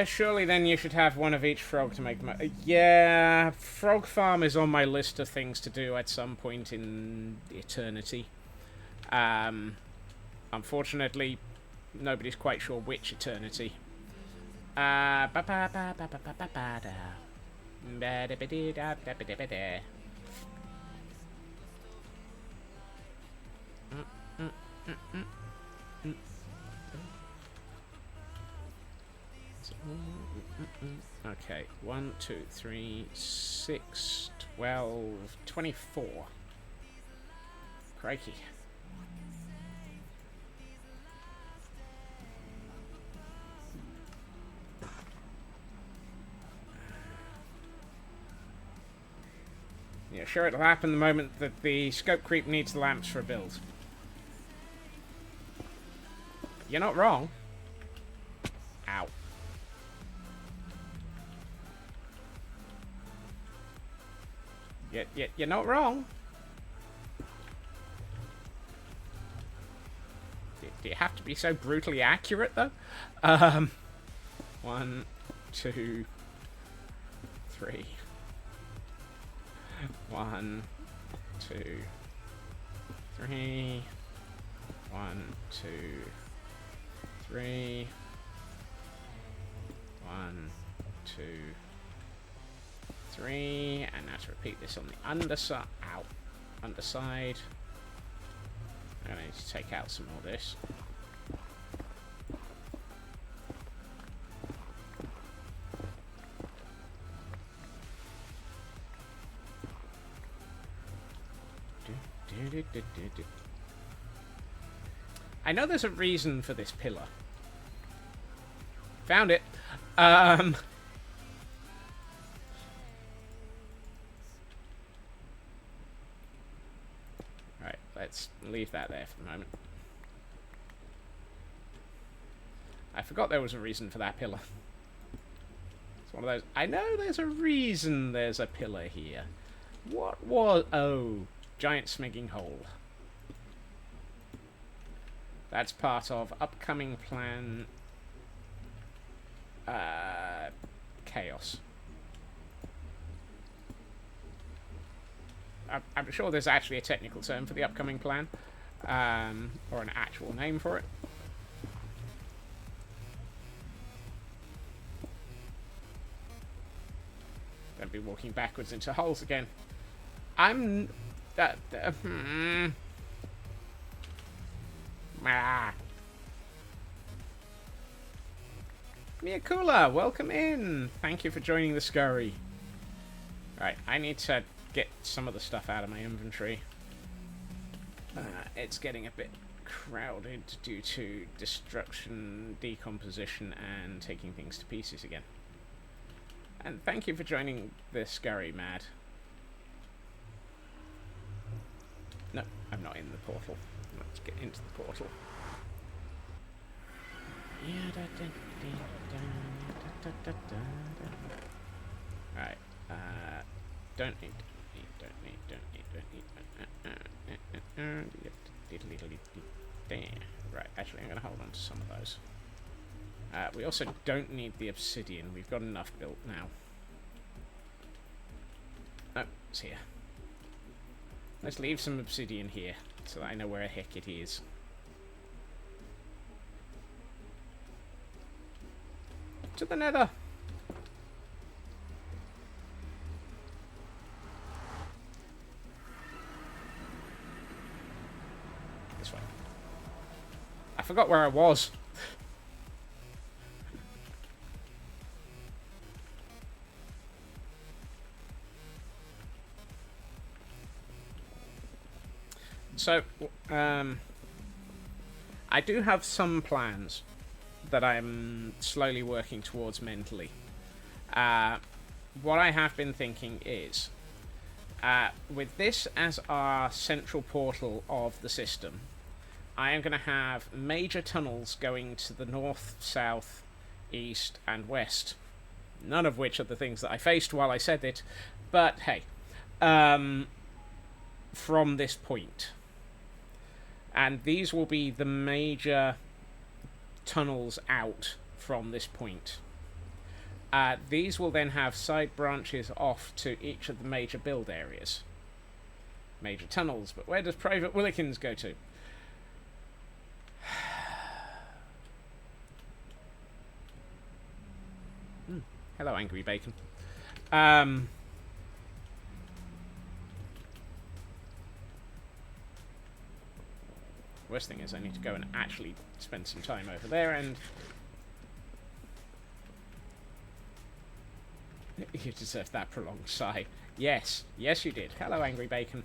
Surely then you should have one of each frog to make yeah, frog farm is on my list of things to do at some point in eternity. Unfortunately, nobody's quite sure which eternity. Okay, 1, 2, 3, 6, 12, 24. Crikey. Yeah, sure, it'll happen the moment that the scope creep needs the lamps for a build. You're not wrong. Ow. You're not wrong. Do you have to be so brutally accurate, though? 1, 2, 3. 1, 2, 3. 1, 2, 3. 1, 2, 3. And now to repeat this on the underside. Ow. Underside. I'm going to need to take out some more of this. I know there's a reason for this pillar. Found it. Right, let's leave that there for the moment. I forgot there was a reason for that pillar. It's one of those. I know there's a reason there's a pillar here. What was... Oh, giant smigging hole. That's part of upcoming plan... chaos. I'm sure there's actually a technical term for the upcoming plan, or an actual name for it. Don't be walking backwards into holes again. I'm... Miyakula, welcome in. Thank you for joining the scurry. Right, I need to get some of the stuff out of my inventory. It's getting a bit crowded due to destruction, decomposition, and taking things to pieces again. And thank you for joining the scurry, Mad. No, I'm not in the portal. Let's get into the portal. Alright, don't need. Right, actually I'm going to hold on to some of those. We also don't need the obsidian. We've got enough built now. Oh, it's here. Let's leave some obsidian here, so that I know where the heck it is. To the nether! This way. I forgot where I was. So, I do have some plans that I'm slowly working towards mentally. What I have been thinking is, with this as our central portal of the system, I am going to have major tunnels going to the north, south, east, and west. None of which are the things that I faced while I said it, but hey, from this point. And these will be the major tunnels out from this point. These will then have side branches off to each of the major build areas. Major tunnels, but where does Private Willikins go to? Hello, Angry Bacon. Worst thing is I need to go and actually spend some time over there, and you deserve that prolonged sigh. Yes, yes you did. Hello, Angry Bacon.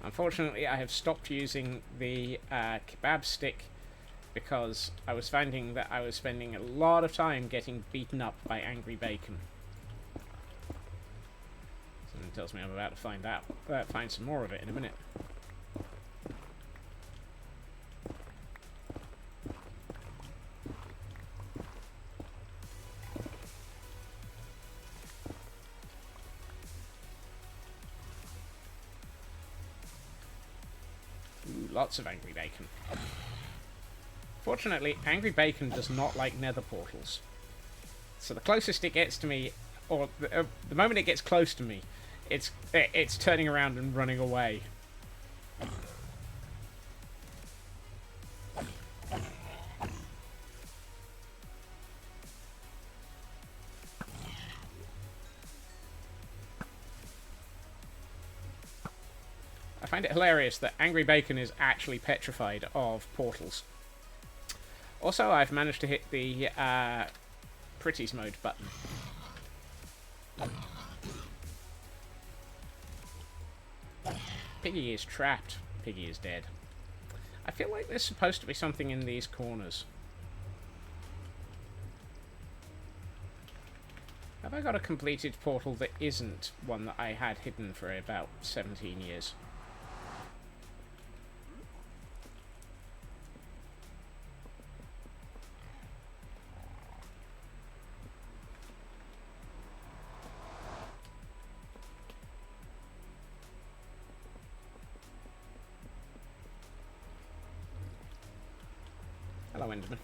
Unfortunately, I have stopped using the kebab stick because I was finding that I was spending a lot of time getting beaten up by Angry Bacon. Something tells me I'm about to find some more of it in a minute. Ooh, lots of Angry Bacon. Fortunately, Angry Bacon does not like nether portals. So the closest it gets to me, or the moment it gets close to me, it's turning around and running away. I find it hilarious that Angry Bacon is actually petrified of portals. Also, I've managed to hit the Pretties mode button. Piggy is trapped. Piggy is dead. I feel like there's supposed to be something in these corners. Have I got a completed portal that isn't one that I had hidden for about 17 years? Hello, Enderman.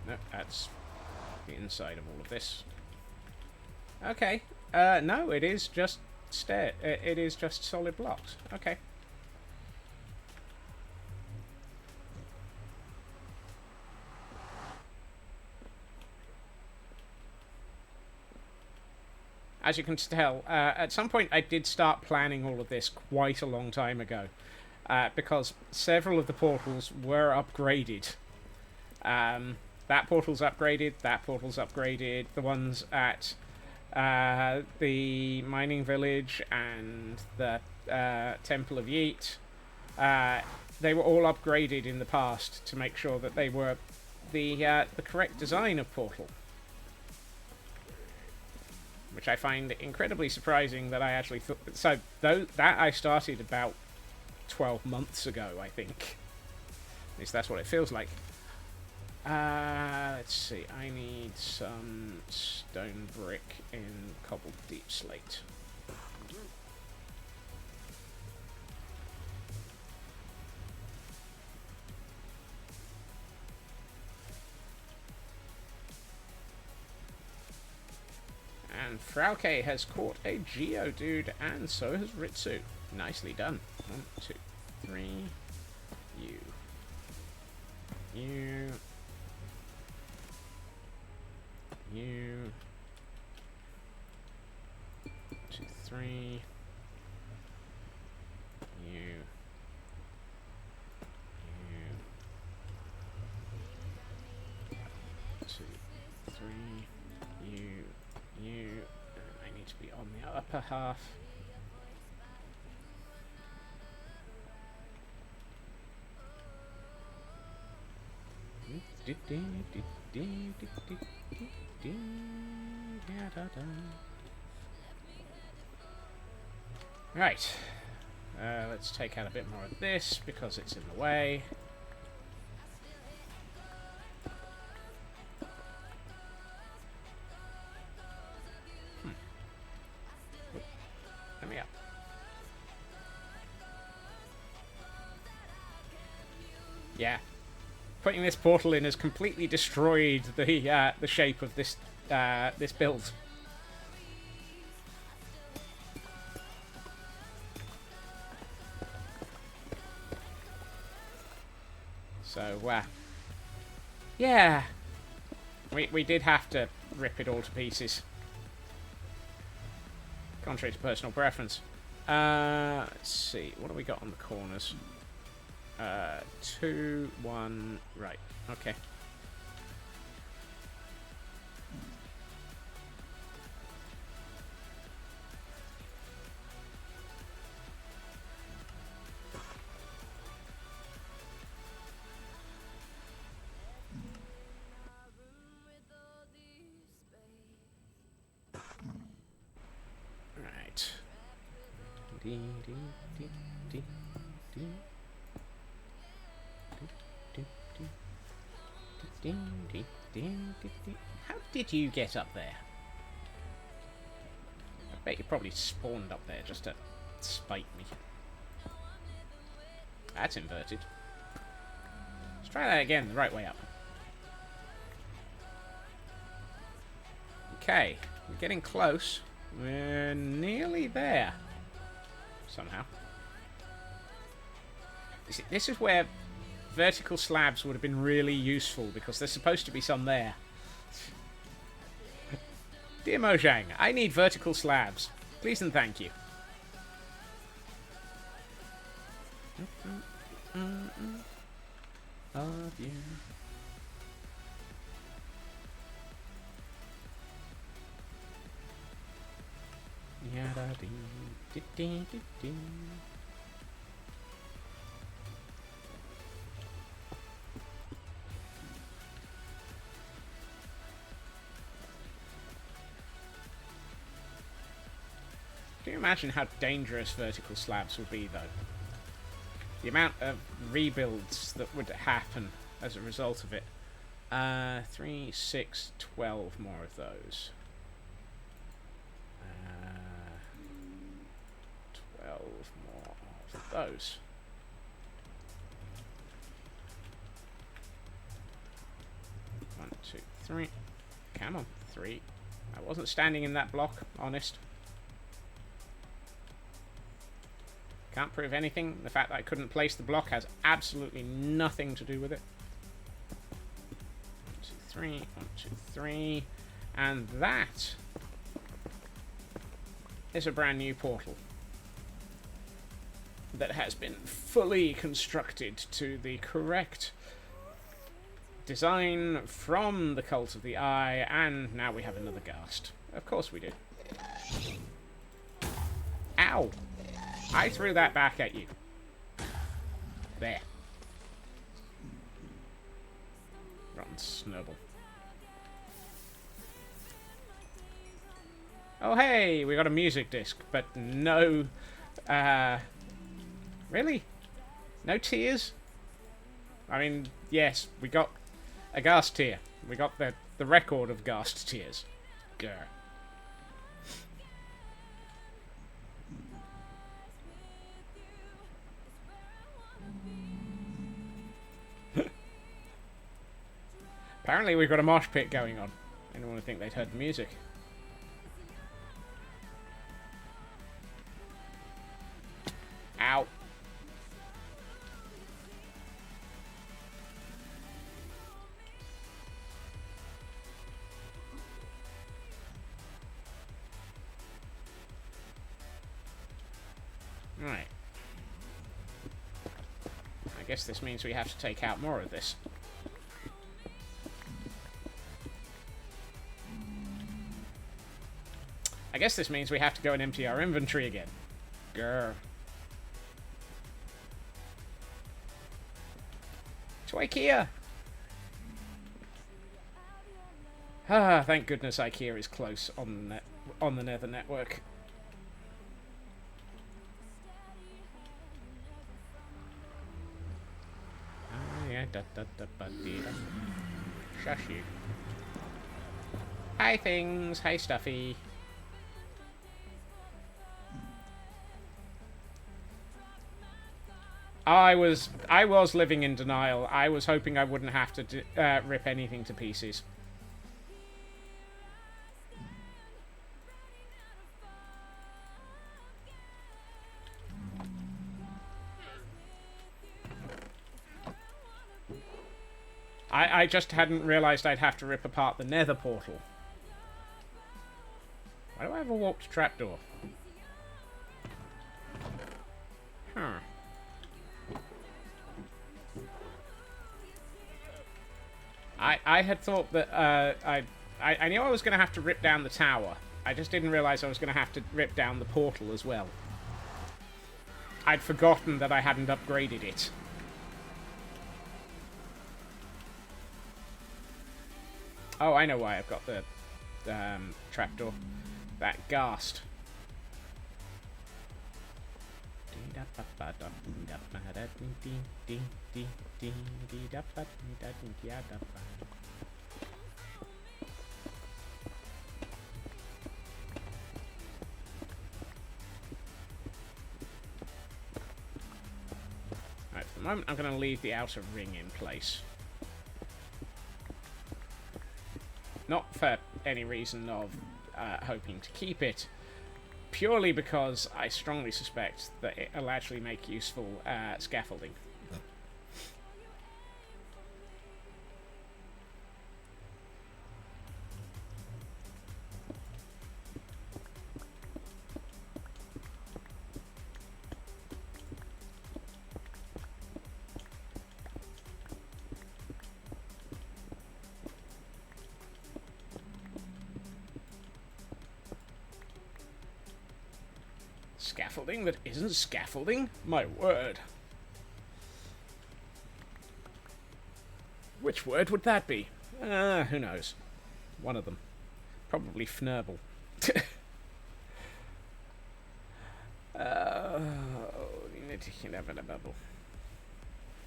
No, that's the inside of all of this. Okay. No, it is just it is just solid blocks. Okay. As you can tell, at some point I did start planning all of this quite a long time ago, because several of the portals were upgraded. That portal's upgraded, that portal's upgraded, the ones at the mining village and the Temple of Yeet, they were all upgraded in the past to make sure that they were the correct design of portal. Which I find incredibly surprising that I actually thought... So, that I started about 12 months ago, I think. At least that's what it feels like. Let's see. I need some stone brick in cobbled deep slate. And Frauke has caught a Geodude, and so has Ritsu. Nicely done. 1, 2, 3. You. You. You. 2, 3. You. You. 2, 3. You. You. I need to be on the upper half. Right. Let's take out a bit more of this because it's in the way. Let me up. Yeah. Putting this portal in has completely destroyed the shape of this this build. So yeah, we did have to rip it all to pieces, contrary to personal preference. Let's see, what do we got on the corners? 2, 1, right, okay. Right. How did you get up there? I bet you probably spawned up there just to spite me. That's inverted. Let's try that again, the right way up. Okay, we're getting close. We're nearly there. Somehow. This is where vertical slabs would have been really useful, because there's supposed to be some there. Dear Mojang, I need vertical slabs. Please and thank you. Of you. Yada-dee-dee-dee-dee-dee. Can you imagine how dangerous vertical slabs would be, though? The amount of rebuilds that would happen as a result of it. 3, 6, 12 more of those. 12 more of those. One, two, three. Come on, 3. I wasn't standing in that block, honest. Can't prove anything. The fact that I couldn't place the block has absolutely nothing to do with it. 1, 2, 3. 1, 2, 3. And that is a brand new portal that has been fully constructed to the correct design from the Cult of the Eye, and now we have another ghast. Of course we do. Ow! I threw that back at you. There. Rotten snowball. Oh hey, we got a music disc, but no... really? No tears? I mean, yes, we got A ghast tear. We got the record of ghast tears. Grr. Apparently we've got a mosh pit going on. Anyone would think they'd heard the music. Ow. Right. I guess this means we have to take out more of this. I guess this means we have to go and empty our inventory again. Grr. To IKEA! Ah, thank goodness IKEA is close on the Nether network. Shush you. Hi things, hi stuffy. I was living in denial. I was hoping I wouldn't have to rip anything to pieces. I just hadn't realised I'd have to rip apart the nether portal. Why do I have a warped trapdoor? Huh. I had thought that I knew I was going to have to rip down the tower. I just didn't realise I was going to have to rip down the portal as well. I'd forgotten that I hadn't upgraded it. Oh, I know why I've got the trapdoor. That ghast. Right, for the moment I'm going to leave the outer ring in place. Not for any reason of hoping to keep it, purely because I strongly suspect that it'll actually make useful scaffolding. Scaffolding that isn't scaffolding? My word. Which word would that be? Who knows? One of them. Probably Fnurble.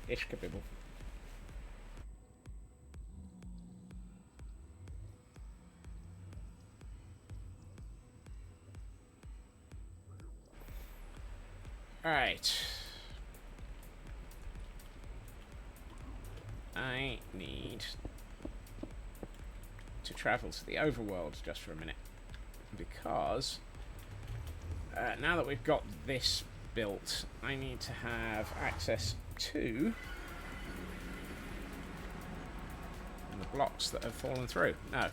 Ishkabibble. Alright. I need to travel to the overworld just for a minute. Because now that we've got this built, I need to have access to the blocks that have fallen through. No.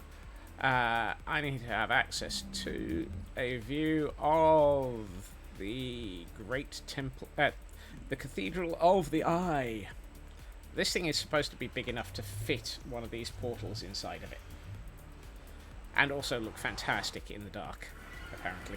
I need to have access to a view of the Great Temple, the Cathedral of the Eye. This thing is supposed to be big enough to fit one of these portals inside of it. And also look fantastic in the dark, apparently.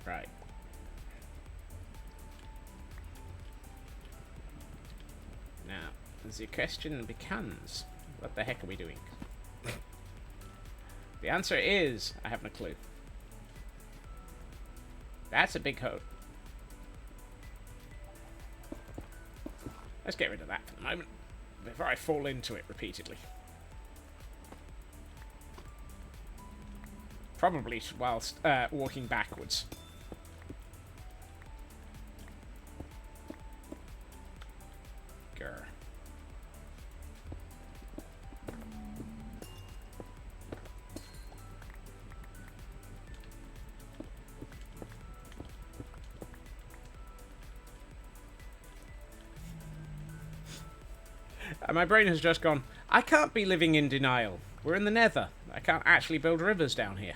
Right. Now, the question becomes, what the heck are we doing? The answer is, I have no clue. That's a big hole. Let's get rid of that for the moment, before I fall into it repeatedly. Probably whilst walking backwards. Grr. My brain has just gone, I can't be living in denial. We're in the nether. I can't actually build rivers down here.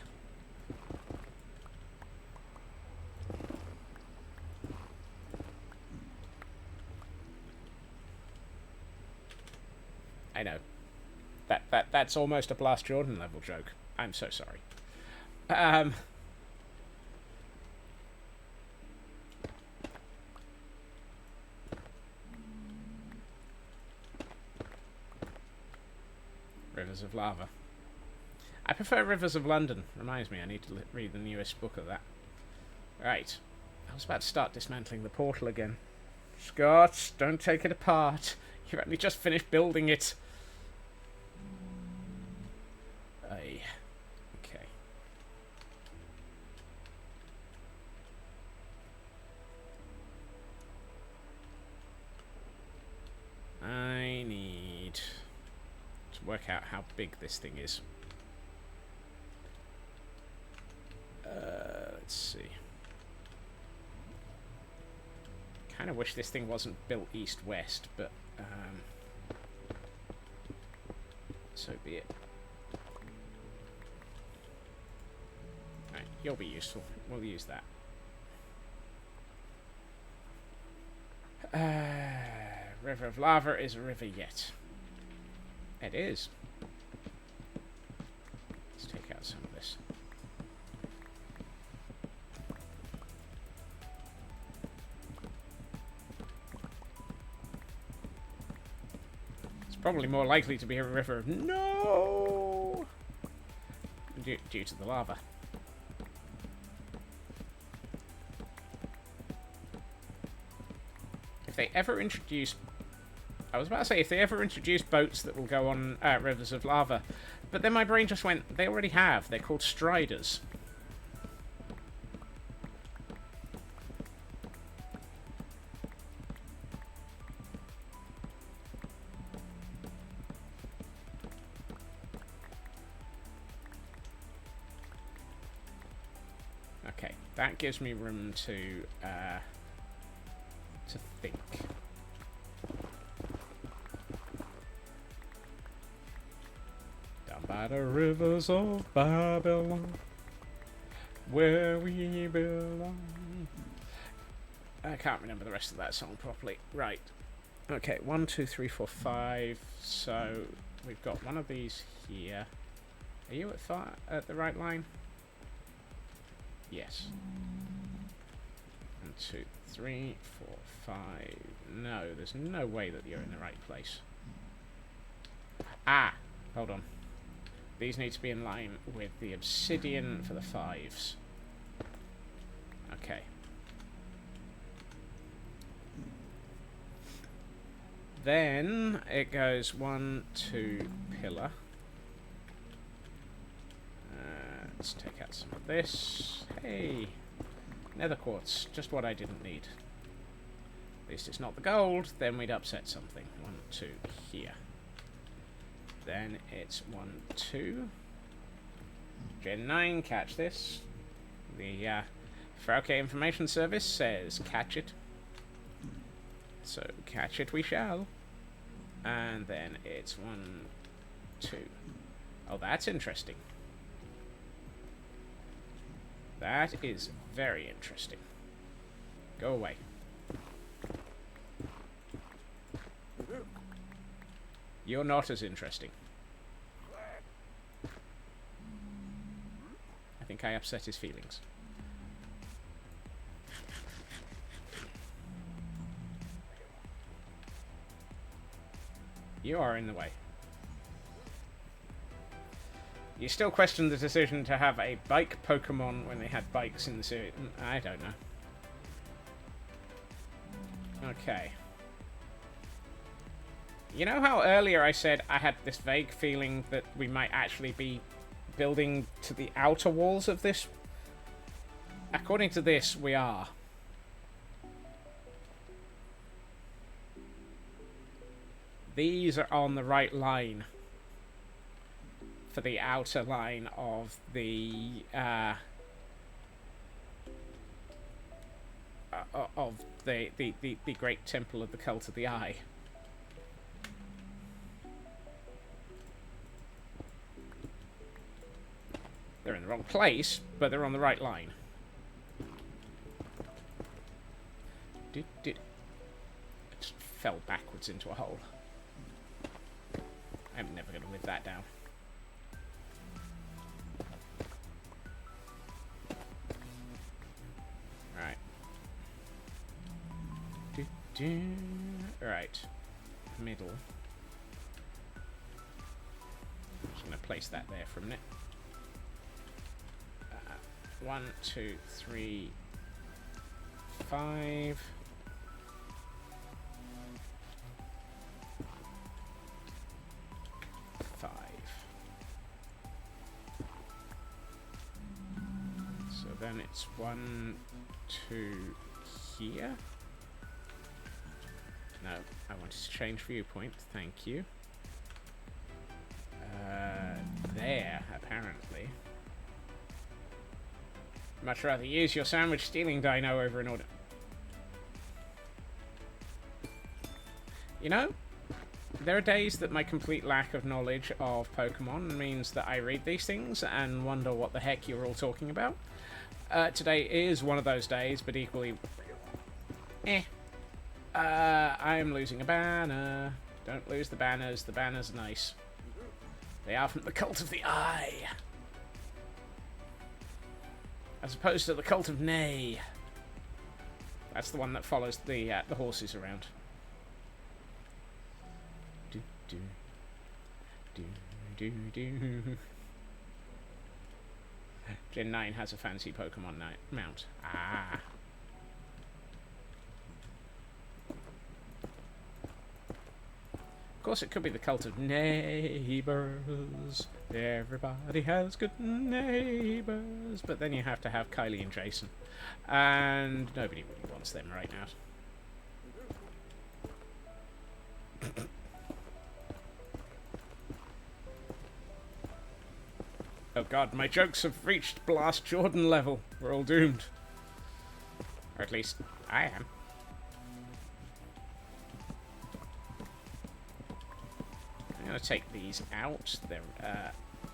I know. That's almost a Blast Jordan level joke. I'm so sorry. Rivers of Lava. I prefer Rivers of London. Reminds me, I need to read the newest book of that. Right. I was about to start dismantling the portal again. Scott, don't take it apart. You've only just finished building it. Aye. Okay. I need to work out how big this thing is. Let's see. Kind of wish this thing wasn't built east-west, but so be it. Alright, you'll be useful. We'll use that. River of Lava is a river yet. It is. Let's take out some of this. It's probably more likely to be a river. No! Due to the lava. If they ever introduce... I was about to say, if they ever introduce boats that will go on rivers of lava. But then my brain just went, they already have. They're called striders. Okay, that gives me room to think. Down by the rivers of Babylon, where we belong. I can't remember the rest of that song properly. Right. Okay, 1, 2, 3, 4, 5. So we've got one of these here. Are you at the right line? Yes. 1, 2, 3, 4, 5. No, there's no way that you're in the right place. Ah, hold on. These need to be in line with the obsidian for the 5s. Okay. Then it goes 1, 2, pillar. Let's take out some of this. Hey, nether quartz, just what I didn't need. At least it's not the gold, then we'd upset something. 1, 2, here. Then it's 1, 2. Gen 9, catch this. The Frauke Information Service says catch it. So catch it we shall. And then it's 1, 2. Oh, that's interesting. That is very interesting. Go away. You're not as interesting. I think I upset his feelings. You are in the way. You still question the decision to have a bike Pokemon when they had bikes in the series. I don't know. Okay. You know how earlier I said I had this vague feeling that we might actually be building to the outer walls of this? According to this, we are. These are on the right line for the outer line of the Great Temple of the Cult of the Eye. They're in the wrong place, but they're on the right line. It just fell backwards into a hole. I'm never going to live that down. Right. Right. Middle. Just going to place that there for a minute. 1, 2, 3, 5. So then it's 1, 2 here. No, I wanted to change viewpoint. Thank you. There, apparently. Much rather use your sandwich stealing dino over an order. You know, there are days that my complete lack of knowledge of Pokemon means that I read these things and wonder what the heck you're all talking about. Today is one of those days, but equally... I am losing a banner. Don't lose the banners. The banners are nice. They are from the Cult of the Eye. As opposed to the Cult of Nay. That's the one that follows the horses around. Gen 9 has a fancy Pokemon mount. Ah. Of course, it could be the Cult of Neighbors. Everybody has good neighbors. But then you have to have Kylie and Jason. And nobody really wants them right now. Oh god, my jokes have reached Blast Jordan level. We're all doomed. Or at least, I am. I'm going to take these out. They're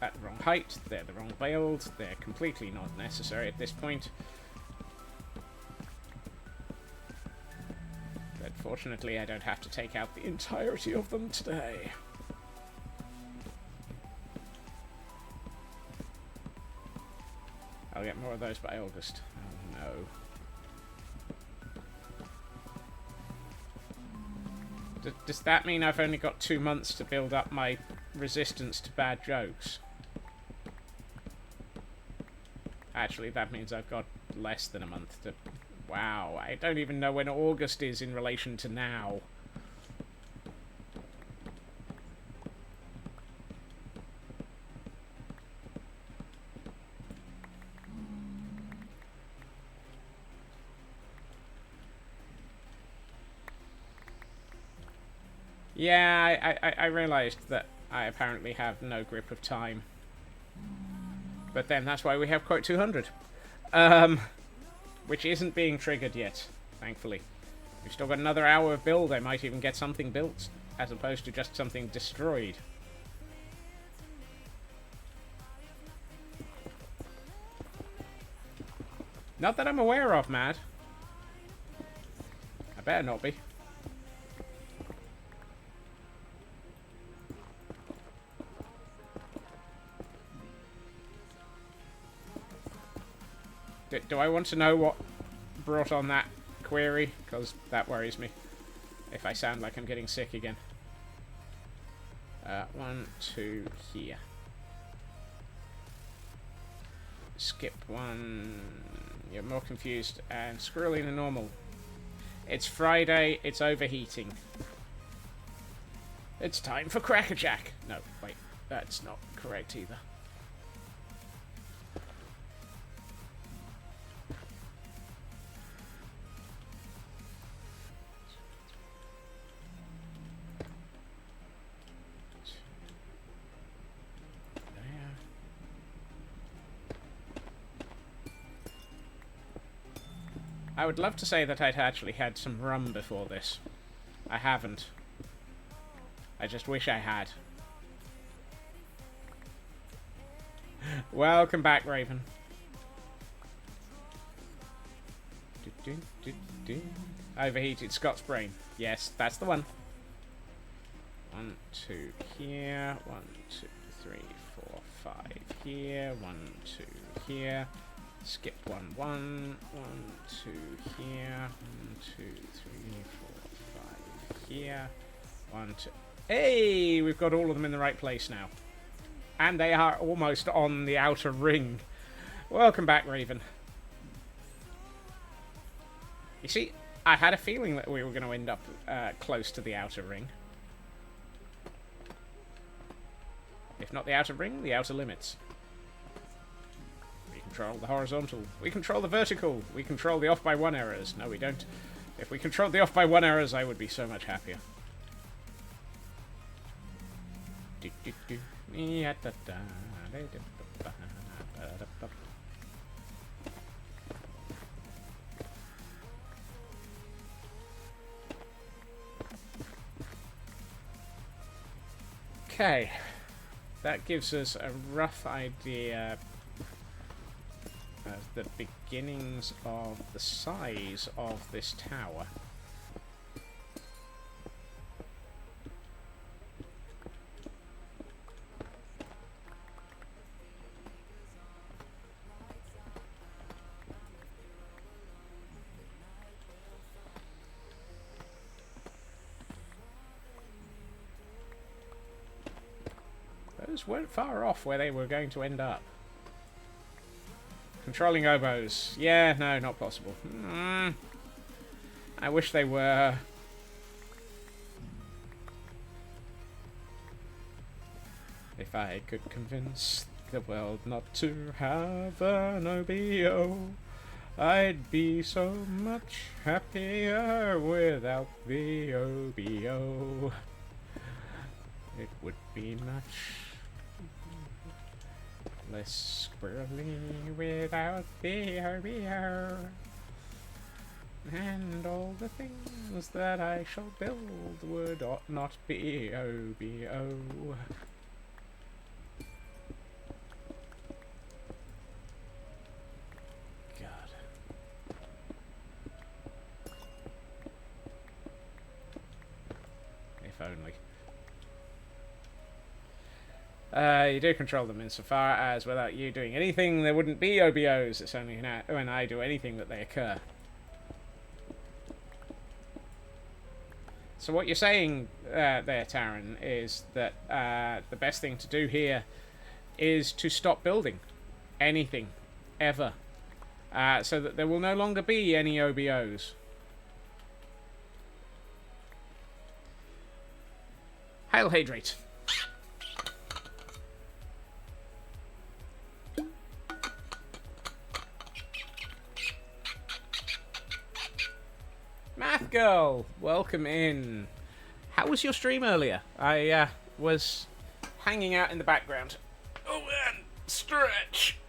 at the wrong height. They're the wrong build. They're completely not necessary at this point. But fortunately, I don't have to take out the entirety of them today. I'll get more of those by August. Oh no. Does that mean I've only got 2 months to build up my resistance to bad jokes? Actually, that means I've got less than a month to... Wow, I don't even know when August is in relation to now. Yeah, I realised that I apparently have no grip of time. But then that's why we have quote 200. Which isn't being triggered yet, thankfully. We've still got another hour of build. I might even get something built, as opposed to just something destroyed. Not that I'm aware of, Mad. I better not be. Do I want to know what brought on that query? Because that worries me. If I sound like I'm getting sick again. 1, 2 here. Skip one. You're more confused and squirrely than normal. It's Friday. It's overheating. It's time for Crackerjack. No, wait. That's not correct either. I would love to say that I'd actually had some rum before this. I haven't. I just wish I had. Welcome back, Raven. Overheated Scott's brain. Yes, that's the one. 1, 2 here. 1, 2, 3, 4, 5 here. 1, 2 here. Skip 1, 1, 1, 2 here, 1, 2, 3, 4, 5 here, 1, 2. Hey, we've got all of them in the right place now, and they are almost on the outer ring. Welcome back, Raven. You see, I had a feeling that we were going to end up close to the outer ring. If not the outer ring, the outer limits. We control the horizontal. We control the vertical. We control the off by 1 errors. No, we don't. If we controlled the off by 1 errors, I would be so much happier. Okay. That gives us a rough idea of the beginnings of the size of this tower. Those weren't far off where they were going to end up. Controlling oboes. Yeah, no, not possible. I wish they were. If I could convince the world not to have an OBO, I'd be so much happier without the OBO. It would be much less squirrely without the OBO. And all the things that I shall build would not be OBO. God. If only. You do control them insofar as without you doing anything, there wouldn't be OBOs. It's only when I do anything that they occur. So what you're saying there, Taran, is that the best thing to do here is to stop building anything, ever, so that there will no longer be any OBOs. Hail Hydrate. Math Girl, welcome in. How was your stream earlier? I was hanging out in the background. Oh man, stretch.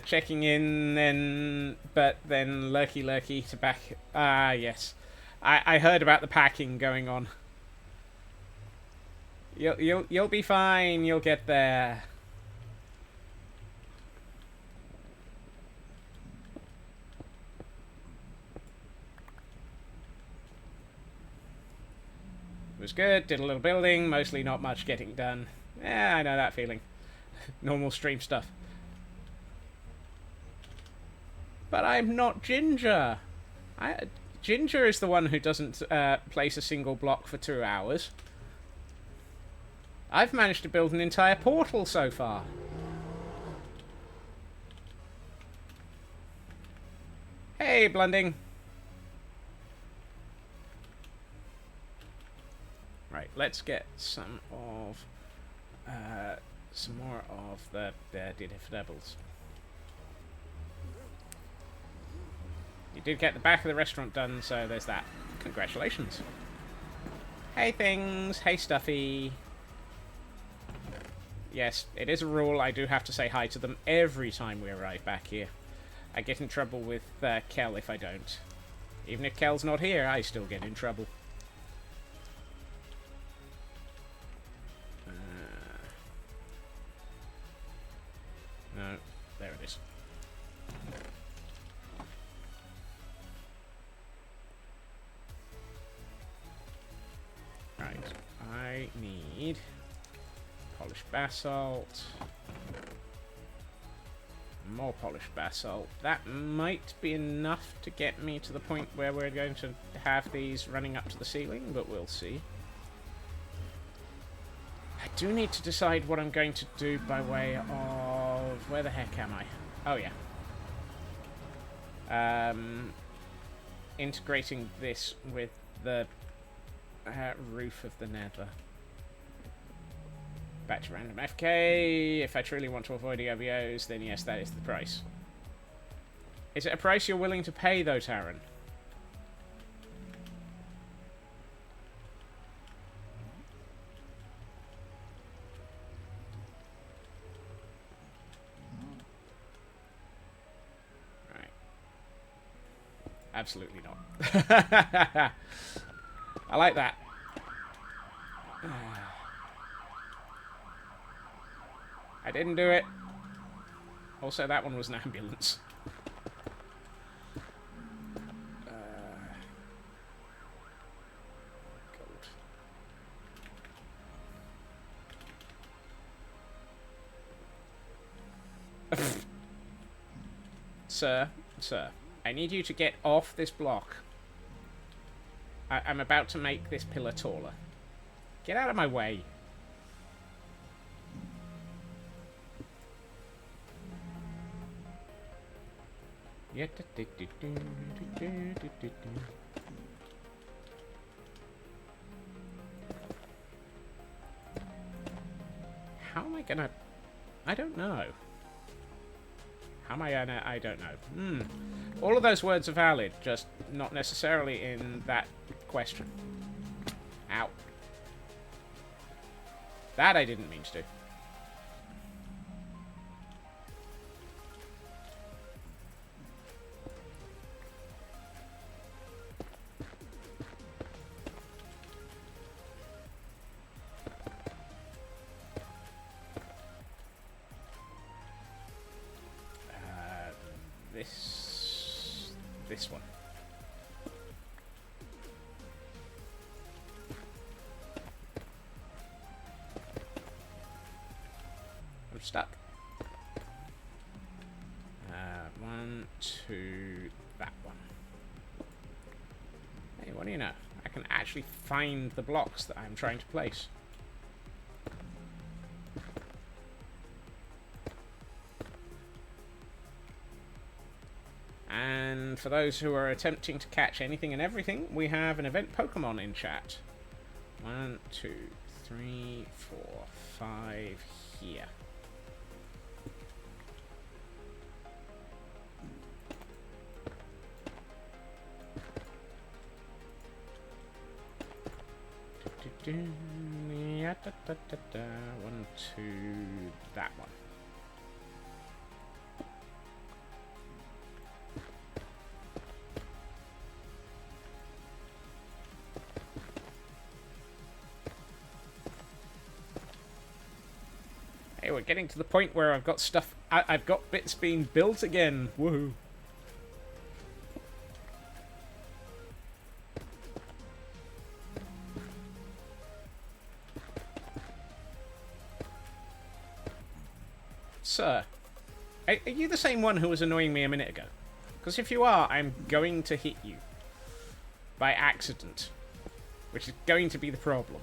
Checking in, but then lurky to back. Yes, I heard about the packing going on. You'll be fine. You'll get there. It was good, did a little building, mostly not much getting done. Yeah, I know that feeling. Normal stream stuff. But I'm not Ginger. Ginger is the one who doesn't place a single block for 2 hours. I've managed to build an entire portal so far. Hey, Blending. Right, let's get some more of the Devils. You did get the back of the restaurant done, so there's that. Congratulations. Hey, things. Hey, Stuffy. Yes, it is a rule. I do have to say hi to them every time we arrive back here. I get in trouble with Kel if I don't. Even if Kel's not here, I still get in trouble. No, there it is. Right, I need polished basalt. More polished basalt. That might be enough to get me to the point where we're going to have these running up to the ceiling, but we'll see. I do need to decide what I'm going to do by way of... Where the heck am I? Oh, yeah. Integrating this with the roof of the nether. Back to random FK. If I truly want to avoid EOBOs, then yes, that is the price. Is it a price you're willing to pay, though, Taran? Right. Absolutely not. I like that. I didn't do it. Also, that one was an ambulance. Sir, I need you to get off this block. I'm about to make this pillar taller. Get out of my way. How am I gonna... I don't know. How am I gonna... I don't know. All of those words are valid, just not necessarily in that question. Ow. That I didn't mean to do. This one. I'm stuck. 1, 2, that one. Hey, what do you know? I can actually find the blocks that I'm trying to place. And for those who are attempting to catch anything and everything, we have an event Pokemon in chat. 1, 2, 3, 4, 5 here. Yeah, 1, 2, that one. Hey, we're getting to the point where I've got stuff... I've got bits being built again. Woohoo. Sir, are you the same one who was annoying me a minute ago? Because if you are, I'm going to hit you. By accident. Which is going to be the problem.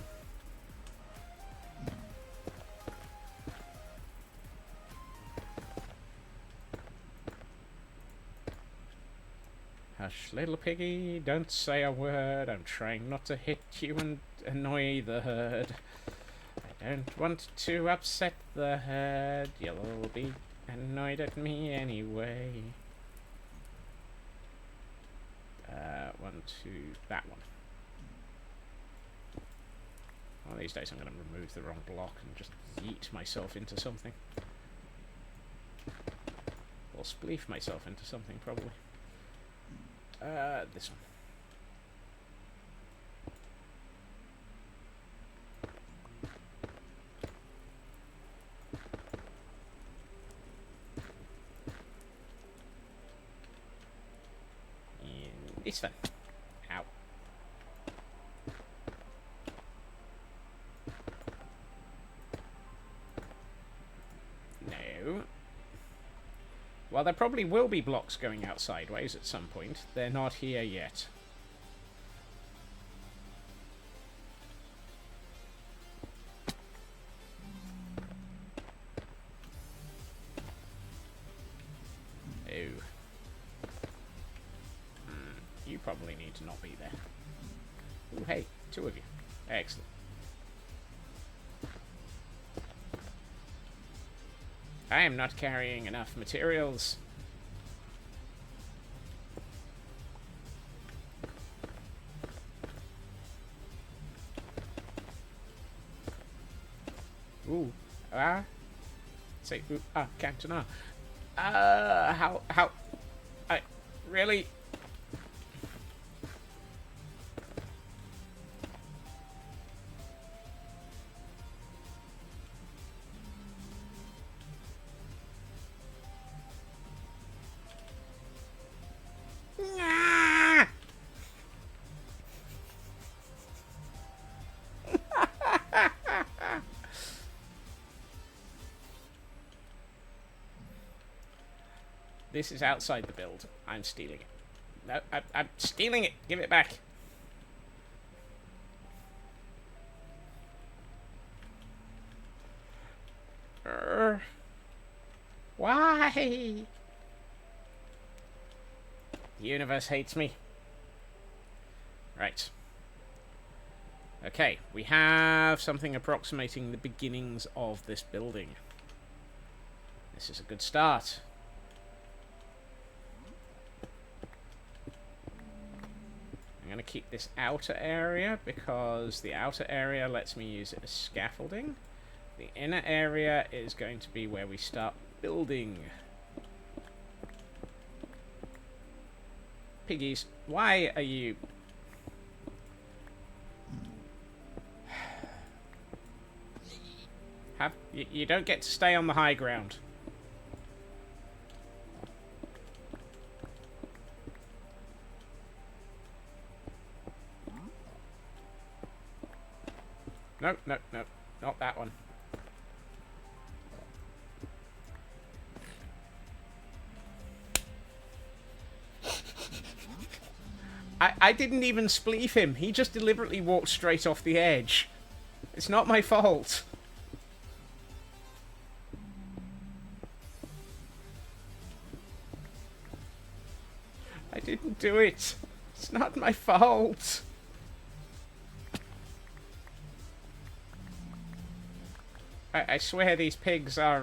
Hush, little piggy, don't say a word. I'm trying not to hit you and annoy the herd. I don't want to upset the herd. You'll all be annoyed at me anyway. One, two, that one. One of these days I'm going to remove the wrong block and just yeet myself into something. Or spleef myself into something, probably. This one. And this one. Ow. No. Well, there probably will be blocks going out sideways at some point. They're not here yet. Oh. You probably need to not be there. Oh, hey, two of you. Excellent. I am not carrying enough materials. Ooh. Say, ooh, Captain R. How, really? This is outside the build. I'm stealing it. No, I'm stealing it. Give it back. Why? The universe hates me. Right. Okay, we have something approximating the beginnings of this building. This is a good start. I'm going to keep this outer area because the outer area lets me use it as scaffolding. The inner area is going to be where we start building. Piggies, why are you... You don't get to stay on the high ground. No, no, no. Not that one. I didn't even spleef him. He just deliberately walked straight off the edge. It's not my fault. I didn't do it. It's not my fault. I swear these pigs are,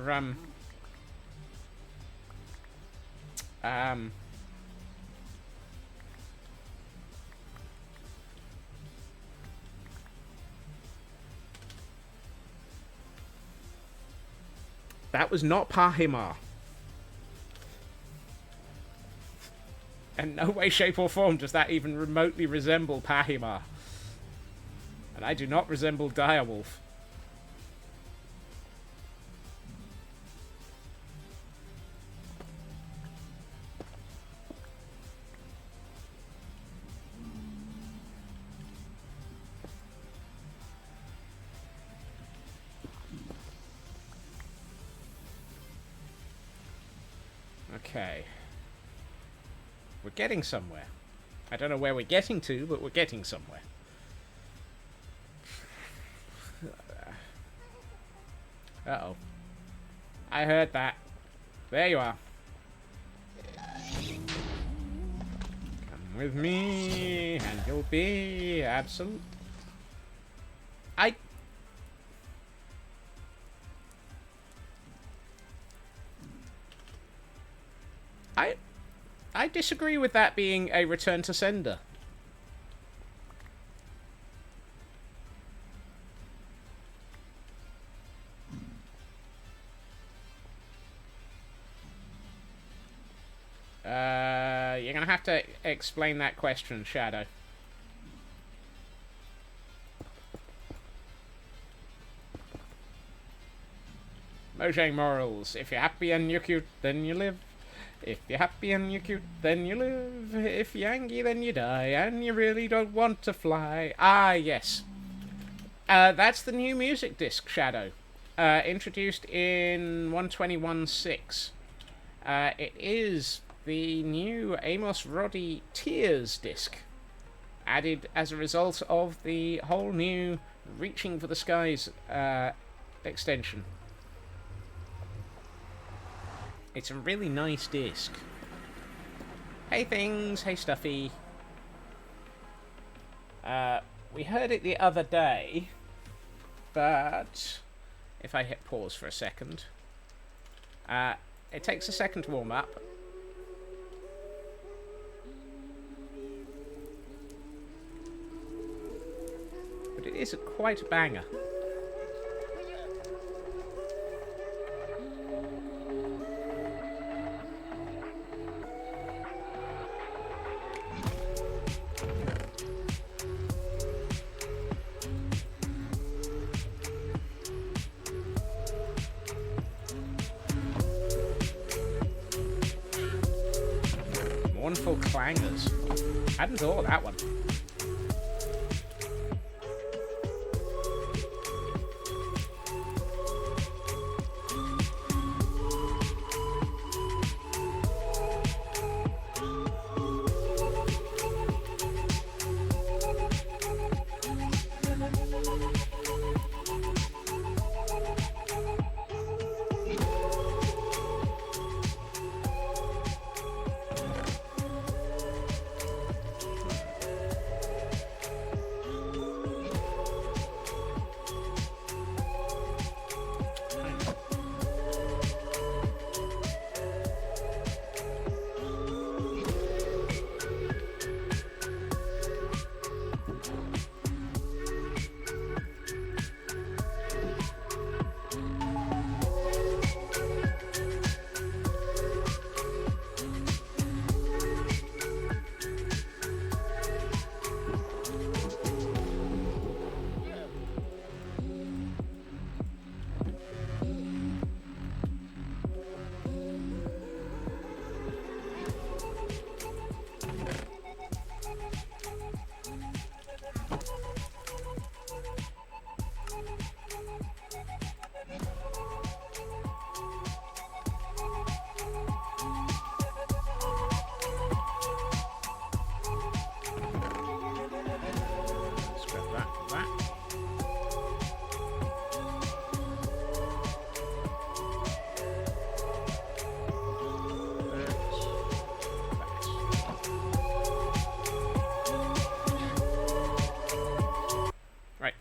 that was not Pahimar. In no way, shape, or form does that even remotely resemble Pahimar. And I do not resemble Direwolf. Okay. We're getting somewhere. I don't know where we're getting to, but we're getting somewhere. Uh-oh. I heard that. There you are. Come with me, and you'll be absolute. I disagree with that being a return to sender. You're gonna have to explain that question, Shadow. Mojang morals. If you're happy and you're cute, then you live. If you're happy and you're cute, then you live. If you're angry, then you die, and you really don't want to fly. Ah, yes. That's the new music disc, Shadow. Introduced in 121.6. It is the new Amos Roddy Tears disc, added as a result of the whole new Reaching for the Skies extension. It's a really nice disc. Hey things, hey Stuffy. We heard it the other day, but if I hit pause for a second, it takes a second to warm up. But it is quite a banger. Mournful clangers. Hadn't thought of that one.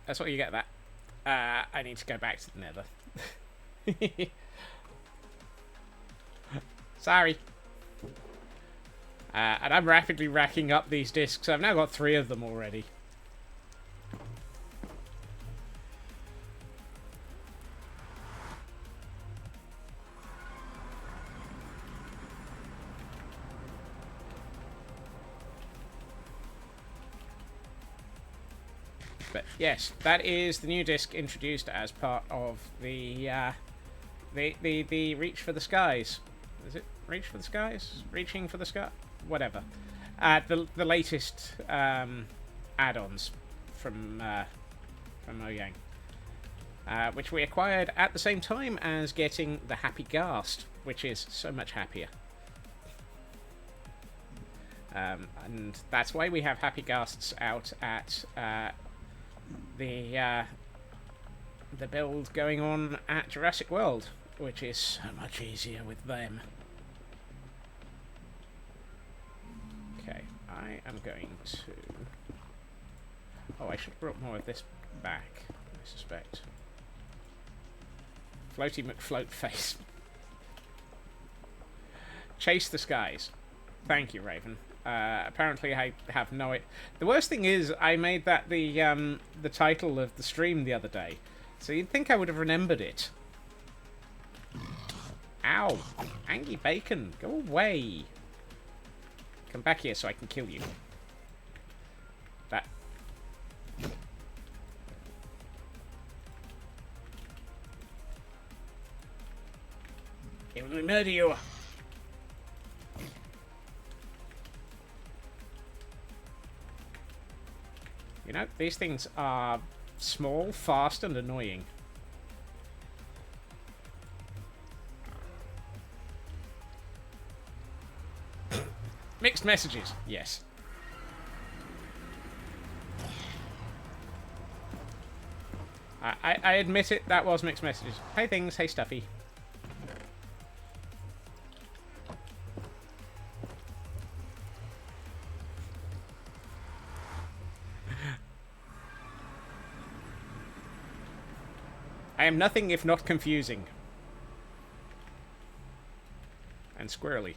That's what you get that. I need to go back to the nether. Sorry. And I'm rapidly racking up these discs. I've now got 3 of them already. But yes, that is the new disc introduced as part of the Reach for the Skies. Is it Reach for the Skies? Reaching for the Sky? Whatever. The latest add-ons from Mojang, which we acquired at the same time as getting the Happy Ghast, which is so much happier. And that's why we have Happy Ghasts out at the build going on at Jurassic World, which is so much easier with them. Okay, I am going to... Oh, I should have brought more of this back, I suspect. Floaty McFloat face. Chase the skies. Thank you, Raven. Apparently I have no... The worst thing is, I made that the title of the stream the other day. So you'd think I would have remembered it. Ow! Angie Bacon, go away! Come back here so I can kill you. That... It will murder you! You know, these things are small, fast, and annoying. Mixed messages, yes. I admit it, that was mixed messages. Hey things, hey Stuffy. I am nothing if not confusing. And squirrely.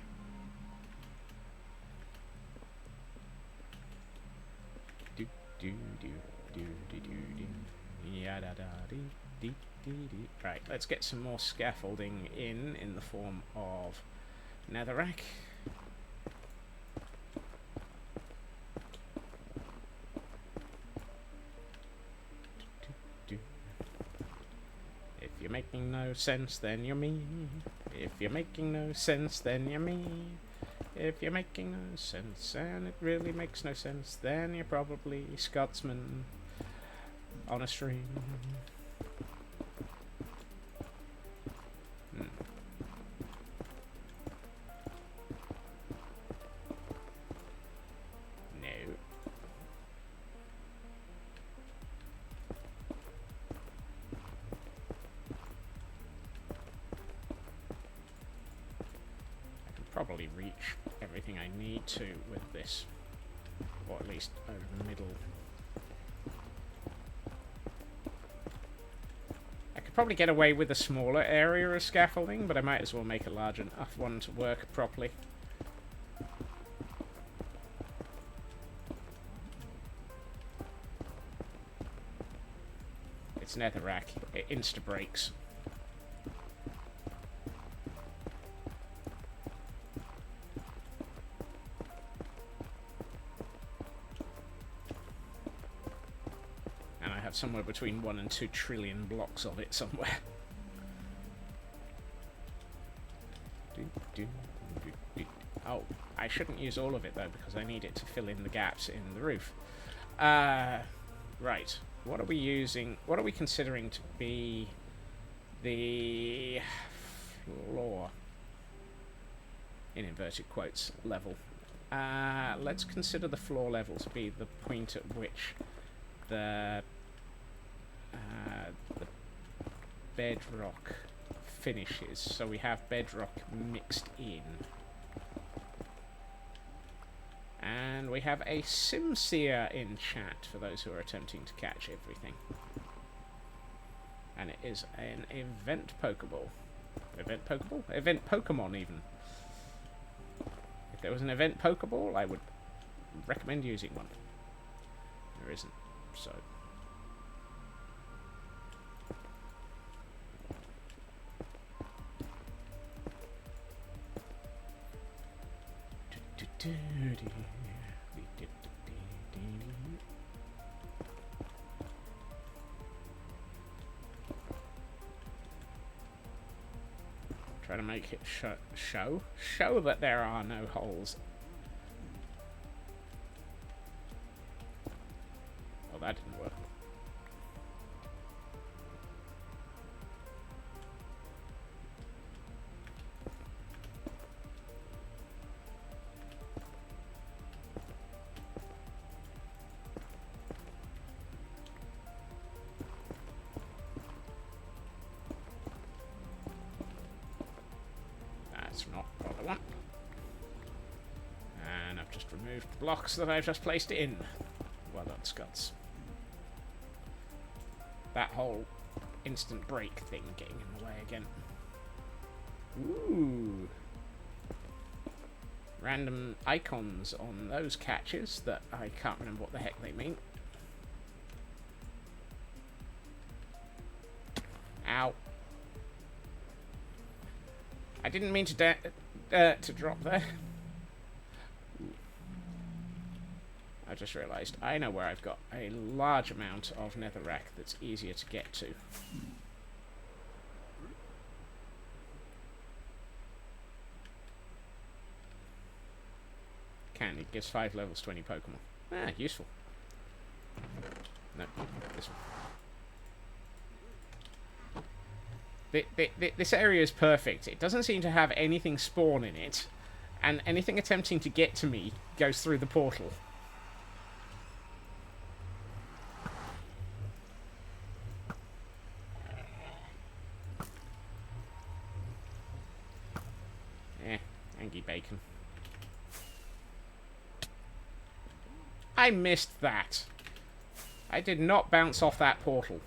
Do do do do do do do. Ya da da dee dee dee dee. Right, let's get some more scaffolding in the form of netherrack. If you're making no sense, then you're me. If you're making no sense, then you're me. If you're making no sense, and it really makes no sense, then you're probably Scotsman on a stream. No. Probably reach everything I need to with this, or at least over the middle. I could probably get away with a smaller area of scaffolding, but I might as well make a large enough one to work properly. It's netherrack. It insta-breaks. Somewhere between 1 and 2 trillion blocks of it somewhere. Oh, I shouldn't use all of it though, because I need it to fill in the gaps in the roof. Right. What are we using? What are we considering to be the floor, in inverted quotes, level? Let's consider the floor level to be the point at which the bedrock finishes. So we have bedrock mixed in. And we have a Simseer in chat for those who are attempting to catch everything. And it is an event Pokeball. Event Pokeball? Event Pokemon, even. If there was an event Pokeball, I would recommend using one. There isn't, so... Try to make it show that there are no holes. Oh, that didn't work. That's not what I want. And a I've just removed the blocks that I've just placed in. Well done, Scots. That whole instant break thing getting in the way again. Ooh. Random icons on those catches that I can't remember what the heck they mean. Ow. I didn't mean to drop there. I just realised I know where I've got a large amount of netherrack that's easier to get to. It gives 5 levels to any Pokemon. Ah, useful. No, this one. This area is perfect. It doesn't seem to have anything spawn in it, and anything attempting to get to me goes through the portal. Angie Bacon. I missed that. I did not bounce off that portal.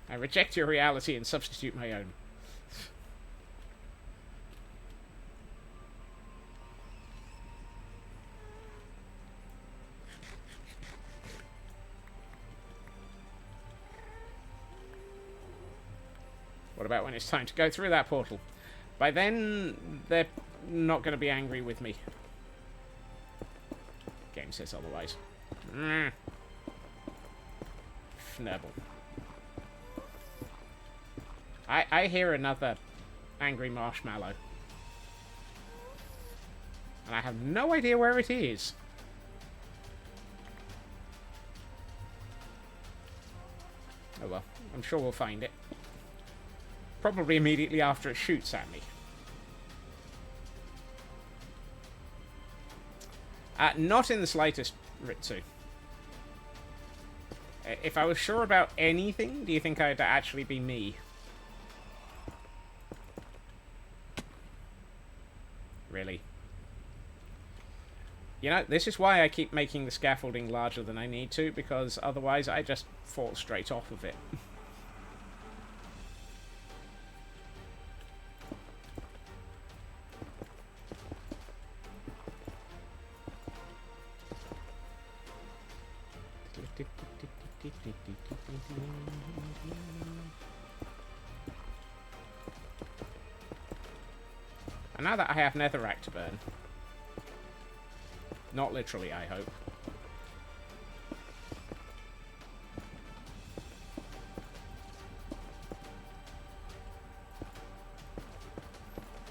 I reject your reality and substitute my own. What about when it's time to go through that portal? By then, they're not going to be angry with me. Game says otherwise. Fnurble. I hear another angry marshmallow. And I have no idea where it is. Oh well, I'm sure we'll find it. Probably immediately after it shoots at me. Not in the slightest, Ritsu. If I was sure about anything, do you think I'd actually be me? Really? You know, this is why I keep making the scaffolding larger than I need to, because otherwise I just fall straight off of it. And now that I have netherrack to burn, not literally, I hope.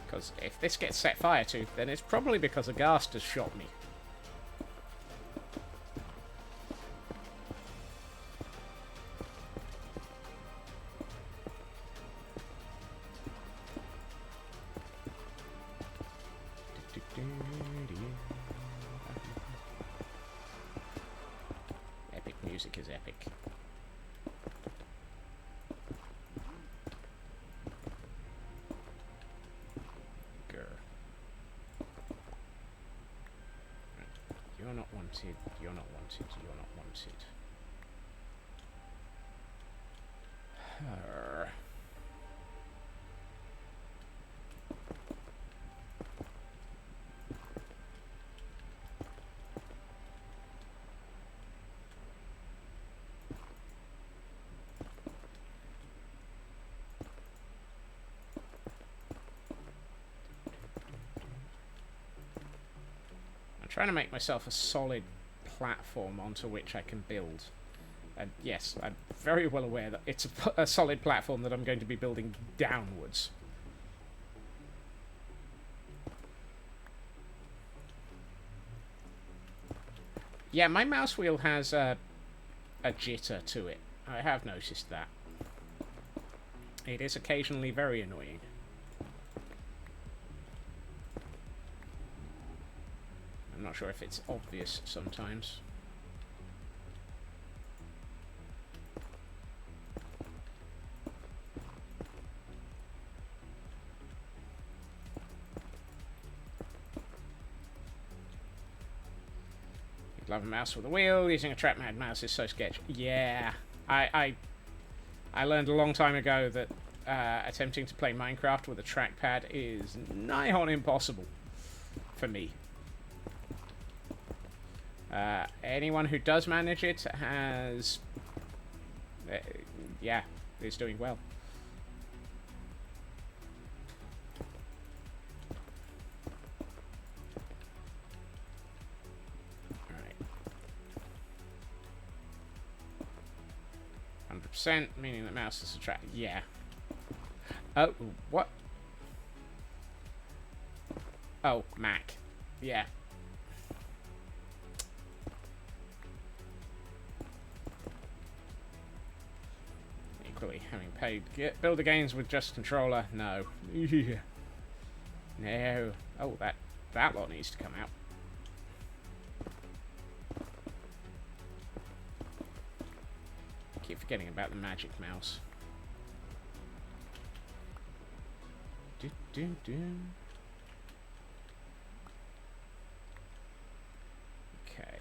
Because if this gets set fire to, then it's probably because a ghast has shot me. Epic music is epic. Grr. You're not wanted, you're not wanted, you're not wanted. Trying to make myself a solid platform onto which I can build. And yes, I'm very well aware that it's a solid platform that I'm going to be building downwards. Yeah, my mouse wheel has a jitter to it. I have noticed that. It is occasionally very annoying. I'm not sure if it's obvious sometimes. Love a mouse with a wheel. Using a trackpad mouse is so sketch. Yeah. I learned a long time ago that attempting to play Minecraft with a trackpad is nigh on impossible for me. Anyone who does manage it has... yeah, is doing well. Alright. 100%, meaning that mouse is a track. Yeah. Oh, what? Oh, Mac. Yeah. Equally, having paid builder games with just controller, no. No. Oh, that lot needs to come out. Keep forgetting about the magic mouse. Do do do. Okay.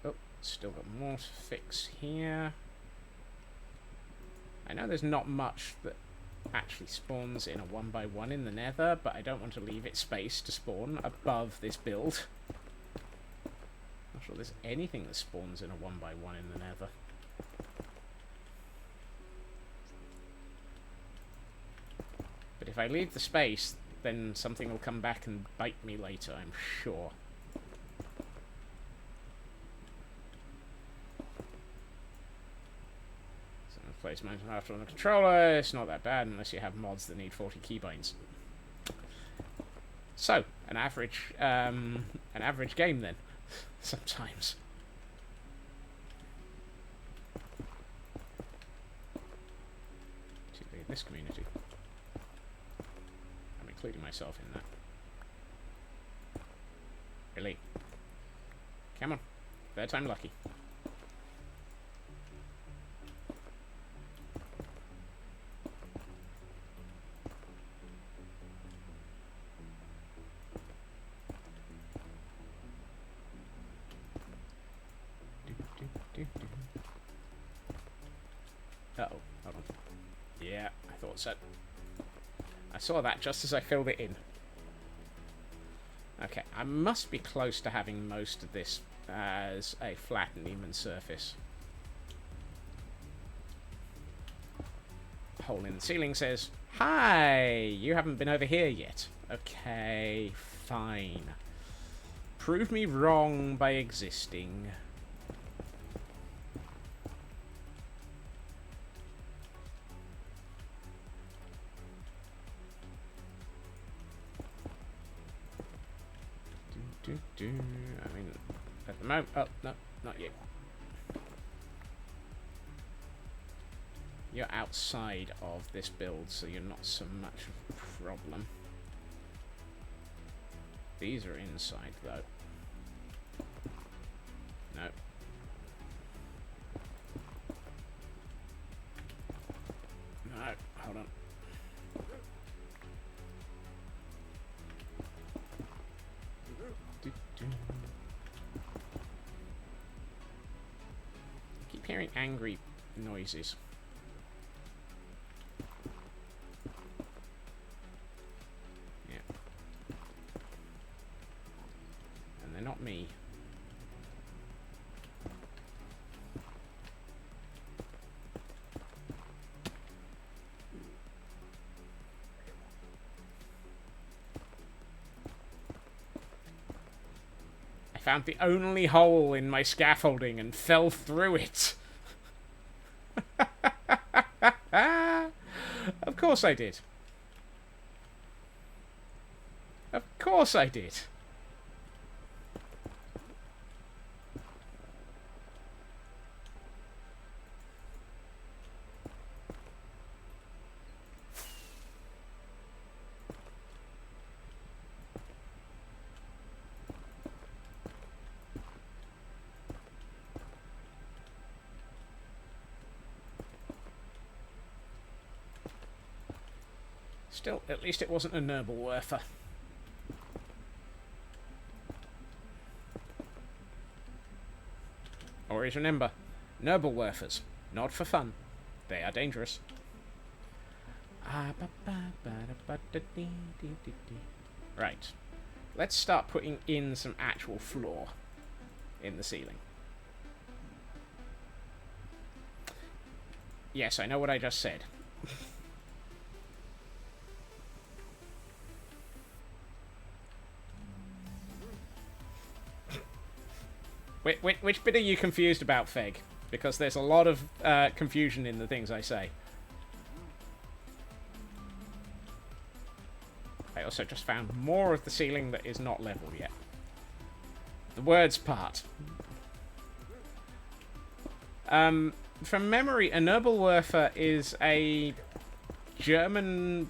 Oh, still got more to fix here. I know there's not much that actually spawns in a 1x1 in the nether, but I don't want to leave it space to spawn above this build. Not sure there's anything that spawns in a 1x1 in the nether. But if I leave the space, then something will come back and bite me later, I'm sure. Place Minecraft on the controller. It's not that bad unless you have mods that need 40 keybinds. So, an average game then. Sometimes. Particularly in this community. I'm including myself in that. Really? Come on. Third time lucky. Uh-oh, hold on. Yeah, I thought so. I saw that just as I filled it in. Okay, I must be close to having most of this as a flat and even surface. Hole in the ceiling says, "Hi, you haven't been over here yet." Okay, fine. Prove me wrong by existing. I mean, at the moment... Oh, no, not you. You're outside of this build, so you're not so much of a problem. These are inside, though. No. No, hold on. I keep hearing angry noises. Yeah. And they're not me. Found the only hole in my scaffolding and fell through it. Of course I did. Of course I did. Still, at least it wasn't a Nurble-werfer. is remember, noble werfers, not for fun. They are dangerous. Right. Let's start putting in some actual floor in the ceiling. Yes, I know what I just said. Which bit are you confused about, Feg? Because there's a lot of confusion in the things I say. I also just found more of the ceiling that is not level yet. The words part. From memory, a noble werfer is a German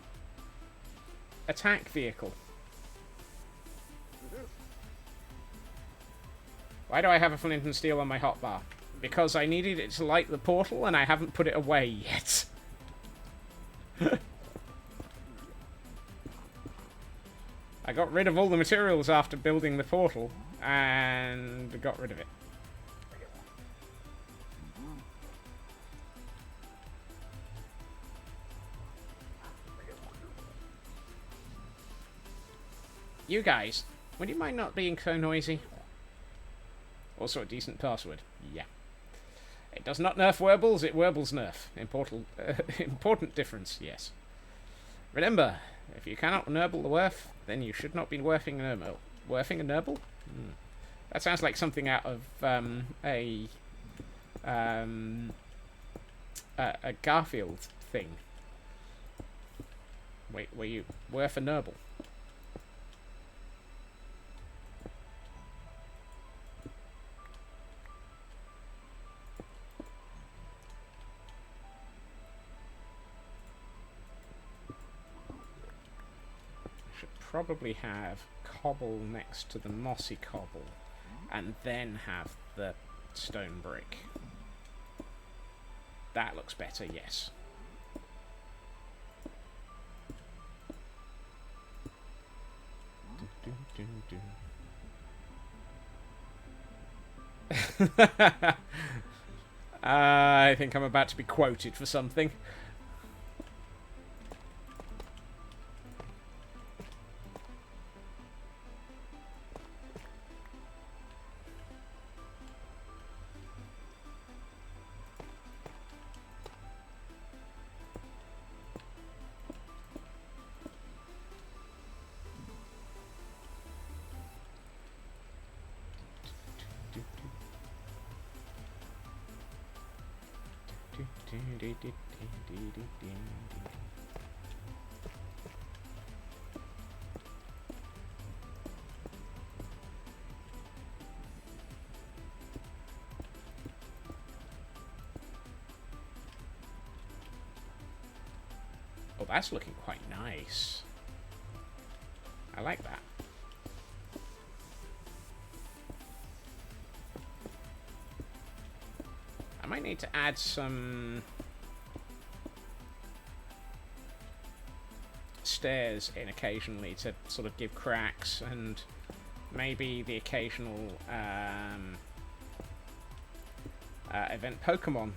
attack vehicle. Why do I have a flint and steel on my hotbar? Because I needed it to light the portal and I haven't put it away yet. I got rid of all the materials after building the portal and got rid of it. You guys, would you mind not being so noisy? Also a decent password. Yeah. It does not nerf werbles, it werbles nerf. Important difference, yes. Remember, if you cannot nerble the werf, then you should not be werfing a nerble. Werfing a nerble? That sounds like something out of a Garfield thing. Wait, were you werf a nerble? Probably have cobble next to the mossy cobble and then have the stone brick. That looks better, yes. I think I'm about to be quoted for something. Oh, that's looking quite nice. I like that. I might need to add some stairs in occasionally to sort of give cracks and maybe the occasional event Pokemon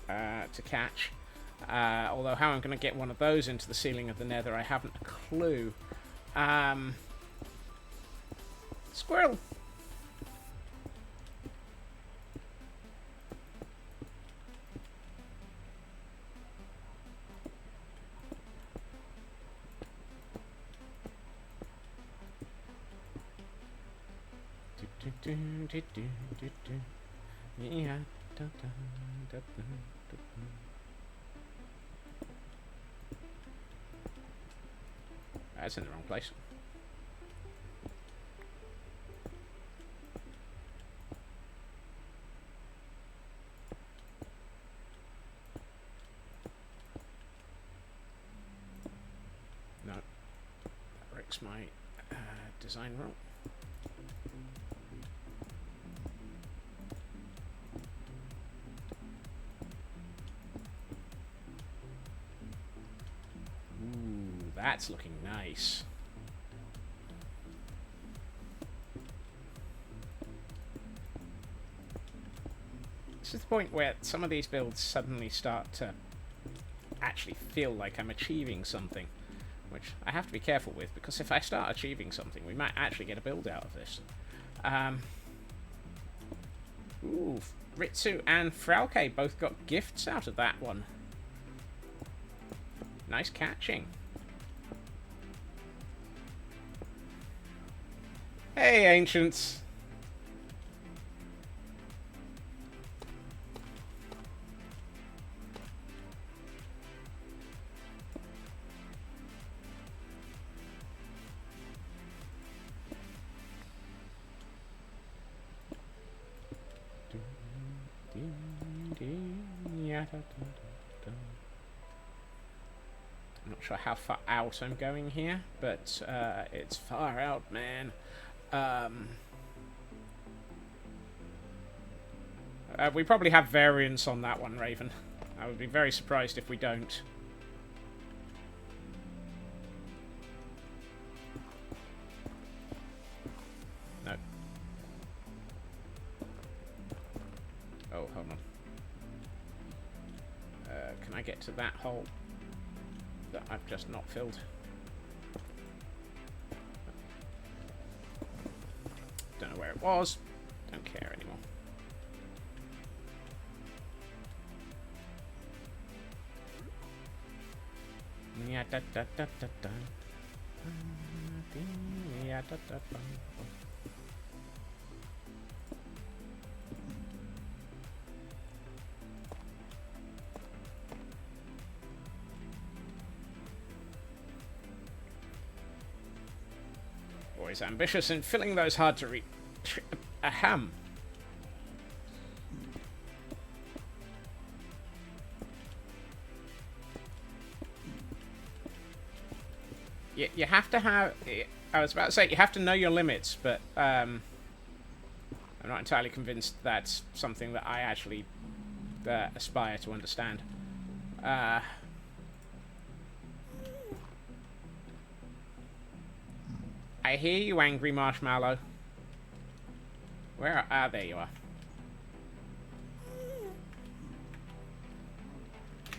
to catch. Although how I'm going to get one of those into the ceiling of the nether, I haven't a clue. Squirrel! Yeah. That's in the wrong place. No. That breaks my design wrong. That's looking nice. This is the point where some of these builds suddenly start to actually feel like I'm achieving something, which I have to be careful with, because if I start achieving something, we might actually get a build out of this. Ooh, Ritsu and Frauke both got gifts out of that one. Nice catching. Hey, Ancients. I'm not sure how far out I'm going here, but it's far out, man. We probably have variance on that one, Raven. I would be very surprised if we don't. No. Oh, hold on. Can I get to that hole that I've just not filled? Don't know where it was. Don't care anymore. Yeah, da da da da da. Yeah, da da da. Always ambitious in filling those hard to reach. Ahem. You have to have... I was about to say, you have to know your limits, but I'm not entirely convinced that's something that I actually aspire to understand. I hear you, angry marshmallow. Where are... there you are.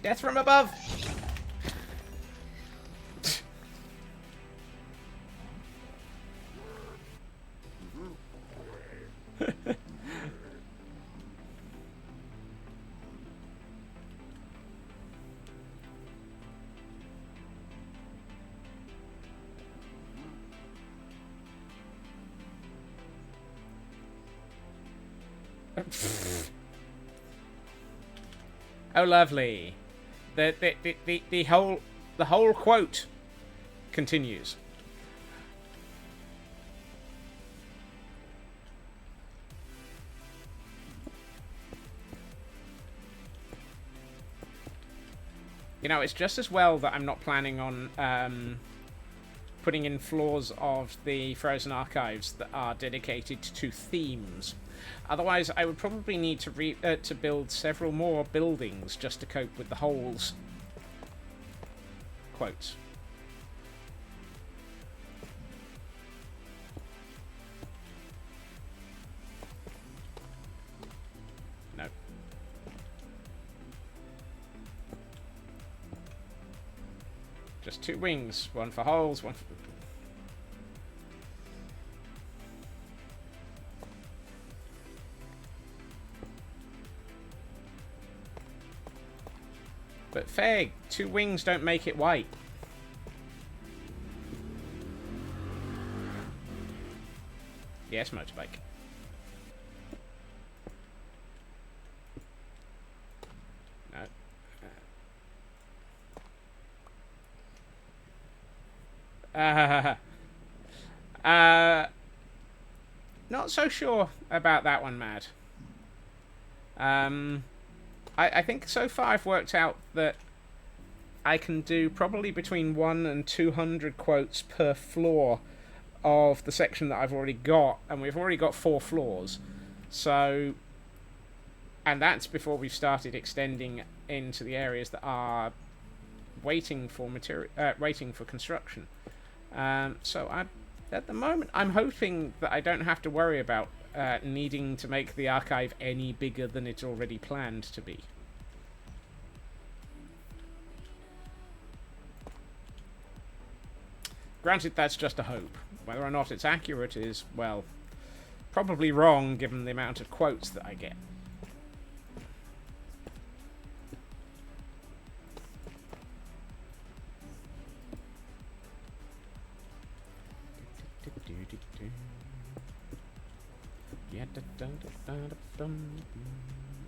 Death from above! Oh, lovely. The whole quote continues. You know, it's just as well that I'm not planning on putting in floors of the Frozen Archives that are dedicated to themes. Otherwise, I would probably need to build several more buildings just to cope with the holes. Quotes. No. Just 2 wings. One for holes, one for... But Feg, 2 wings don't make it white. Yes, motorbike. No. Not so sure about that one, Mad. I think so far I've worked out that I can do probably between 100 and 200 quotes per floor of the section that I've already got, and we've already got 4 floors. So, and that's before we've started extending into the areas that are waiting for construction. So at the moment, I'm hoping that I don't have to worry about needing to make the archive any bigger than it's already planned to be. Granted, that's just a hope. Whether or not it's accurate is, well, probably wrong given the amount of quotes that I get.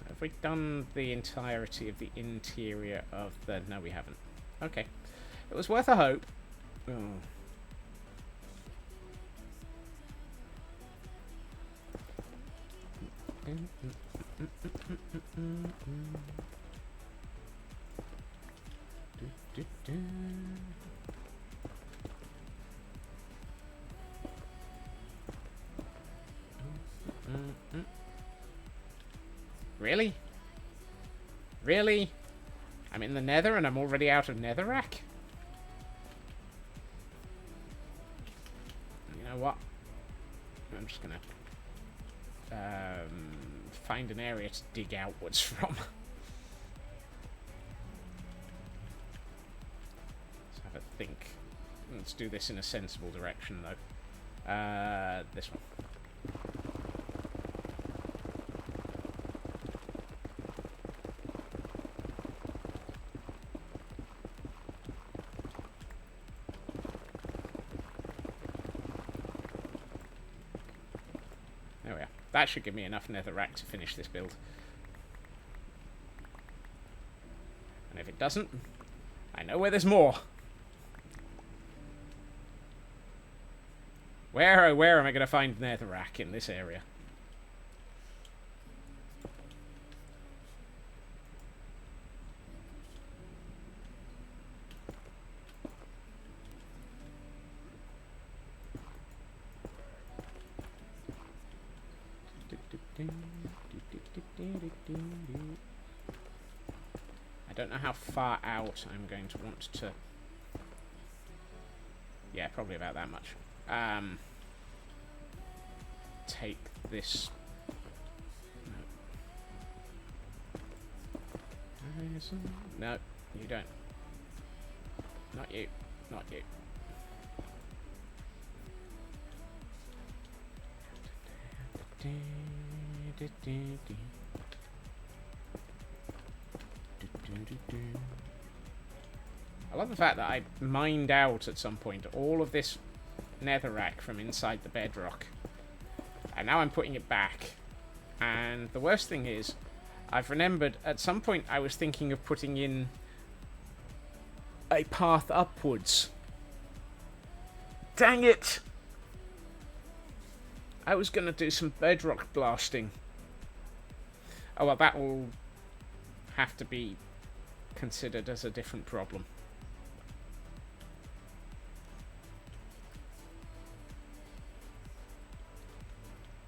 Have we done the entirety of the interior of the... No, we haven't. Okay. It was worth a hope. Oh. Really? Really? I'm in the nether and I'm already out of netherrack? You know what? I'm just gonna find an area to dig outwards from. Let's have a think. Let's do this in a sensible direction, though. This one. That should give me enough netherrack to finish this build. And if it doesn't, I know where there's more. Where, oh where am I going to find netherrack in this area? I don't know how far out I'm going to want to... Yeah, probably about that much. Take this... No, you don't. Not you. Not you. I love the fact that I mined out at some point all of this netherrack from inside the bedrock. And now I'm putting it back. And the worst thing is, I've remembered at some point I was thinking of putting in a path upwards. Dang it! I was going to do some bedrock blasting. Oh, well, that will have to be considered as a different problem.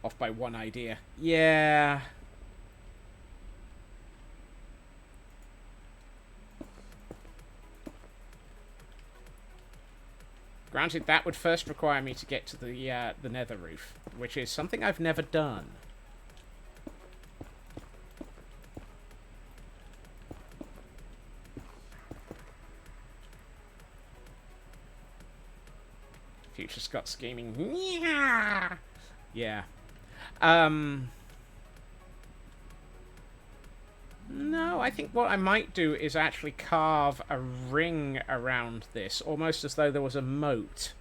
Off by one idea. Yeah. Granted, that would first require me to get to the nether roof, which is something I've never done. Future Scott scheming. Yeah. No, I think what I might do is actually carve a ring around this, almost as though there was a moat,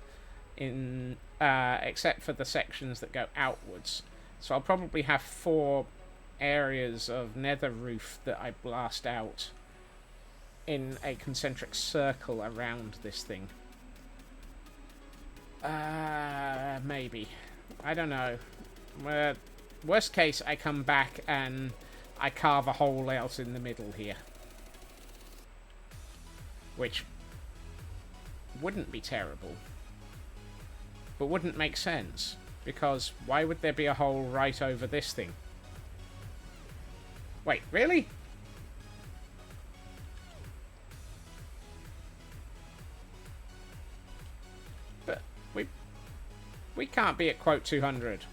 in except for the sections that go outwards. So I'll probably have 4 areas of nether roof that I blast out in a concentric circle around this thing. Maybe. I don't know. Worst case, I come back and I carve a hole out in the middle here. Which wouldn't be terrible. But wouldn't make sense. Because why would there be a hole right over this thing? Wait, really? But we can't be at quote 200.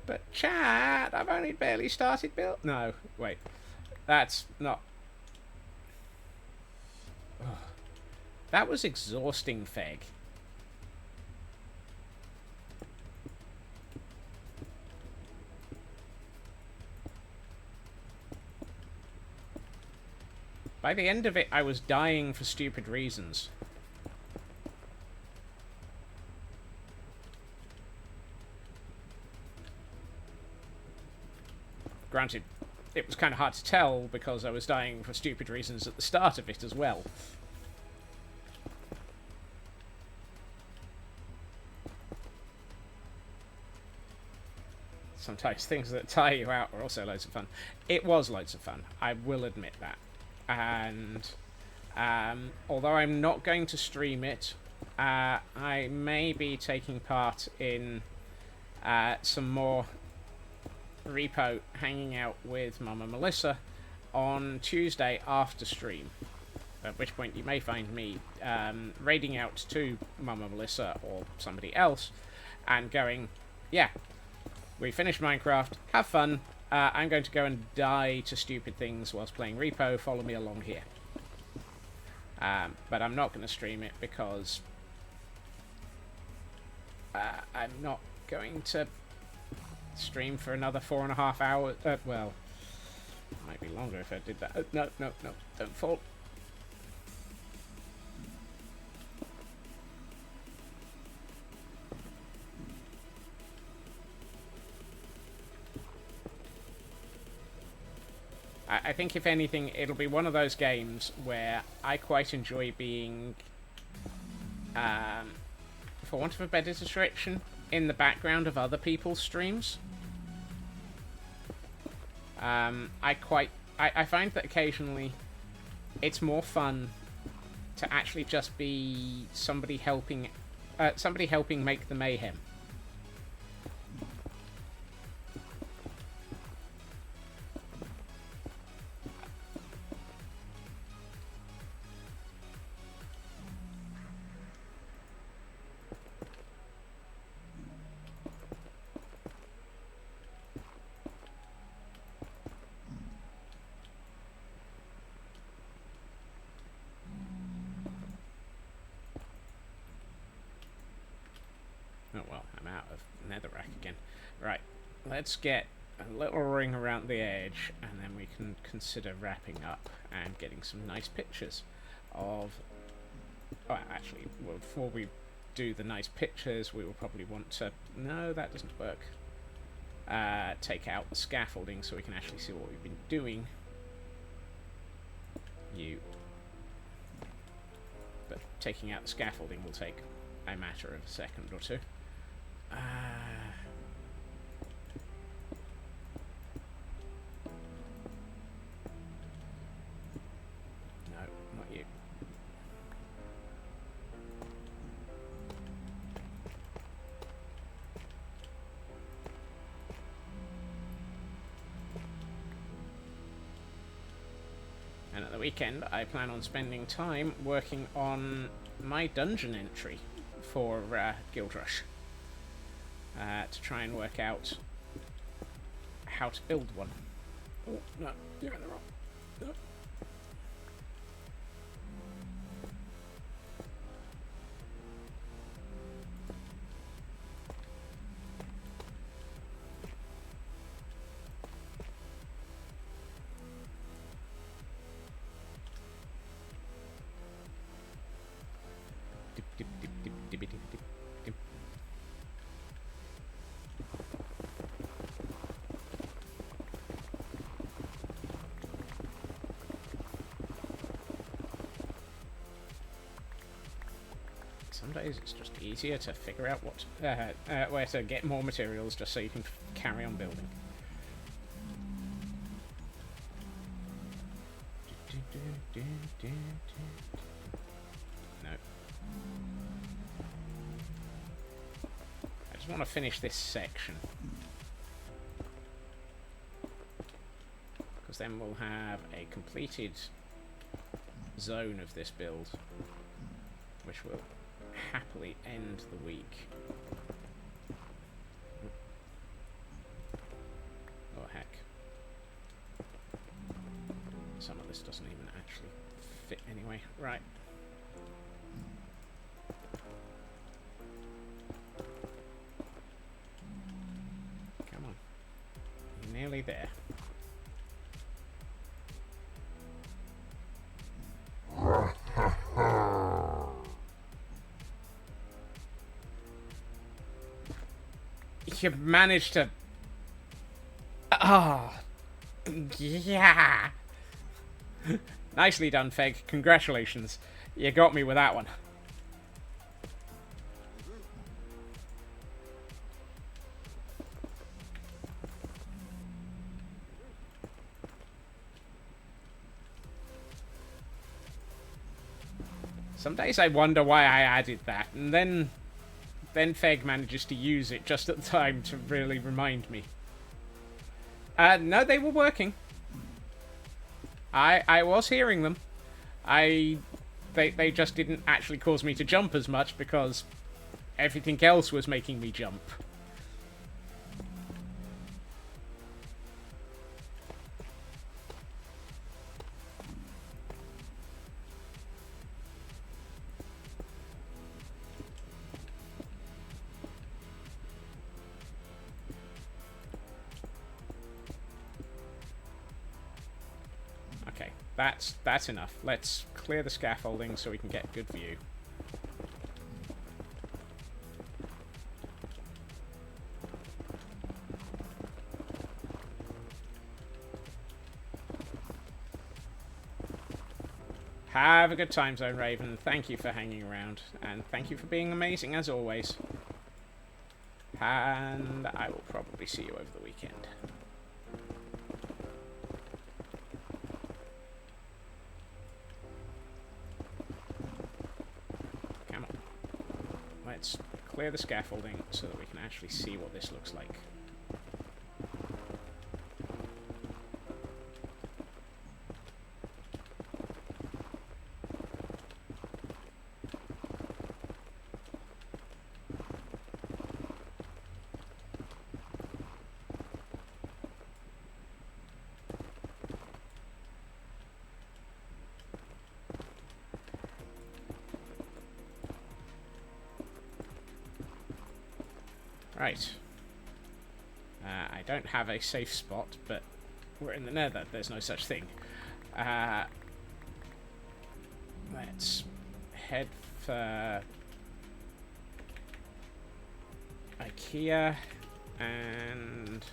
But chat, I've only barely started build. No, wait. That's not... Ugh. That was exhausting, Feg. By the end of it, I was dying for stupid reasons. Granted, it was kind of hard to tell because I was dying for stupid reasons at the start of it as well. Sometimes things that tire you out are also loads of fun. It was loads of fun, I will admit that. And although I'm not going to stream it, I may be taking part in some more repo hanging out with Mama Melissa on Tuesday after stream. At which point you may find me raiding out to Mama Melissa or somebody else and going, yeah, we finished Minecraft, have fun, I'm going to go and die to stupid things whilst playing repo, follow me along here. But I'm not going to stream it because I'm not going to stream for another 4.5 hours. Well, it might be longer if I did that. No, don't fall. I think, if anything, it'll be one of those games where I quite enjoy being, for want of a better description, in the background of other people's streams. I find that occasionally it's more fun to actually just be somebody helping make the mayhem. Oh well, I'm out of netherrack again. Right, let's get a little ring around the edge, and then we can consider wrapping up and getting some nice pictures of... Oh, actually, well, before we do the nice pictures, we will probably want to... No, that doesn't work. Take out the scaffolding so we can actually see what we've been doing. But taking out the scaffolding will take a matter of a second or two. No, not you. And at the weekend, I plan on spending time working on my dungeon entry for Guild Rush. To try and work out how to build one. Oh, no, you're in the wrong. No. Dip, dip, dip, dip, dip, dip, dip, dip. Some days it's just easier to figure out what where to get more materials just so you can carry on building. No. I just want to finish this section. Because then we'll have a completed zone of this build, which will happily end the week. Right. Come on. You're nearly there. You've managed to... Oh. Yeah. Nicely done, Feg. Congratulations. You got me with that one. Some days I wonder why I added that, and then Feg manages to use it just at the time to really remind me. No, they were working. I was hearing them. They just didn't actually cause me to jump as much because everything else was making me jump. Okay, that's enough. Let's clear the scaffolding so we can get a good view. Have a good time, Zone Raven. Thank you for hanging around, and thank you for being amazing as always. And I will probably see you over the weekend. Come on. Let's clear the scaffolding so that we can actually see what this looks like. Right. I don't have a safe spot, but we're in the nether. There's no such thing. Let's head for IKEA, and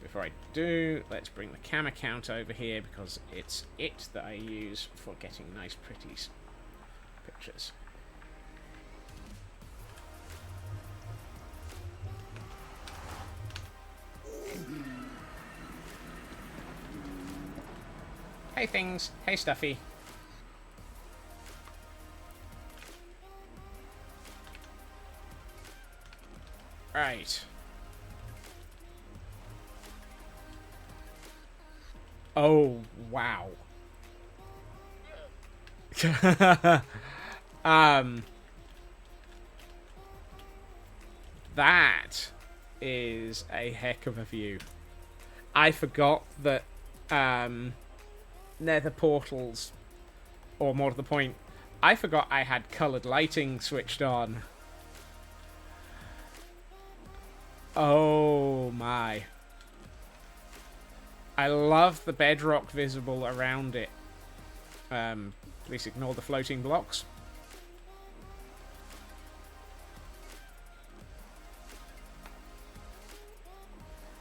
before I do, let's bring the cam account over here because it's it that I use for getting nice, pretty pictures. Hey things, hey Stuffy. Right. Oh, wow. That is a heck of a view. I forgot that, nether portals, or more to the point, I forgot I had coloured lighting switched on. Oh my. I love the bedrock visible around it. Please ignore the floating blocks.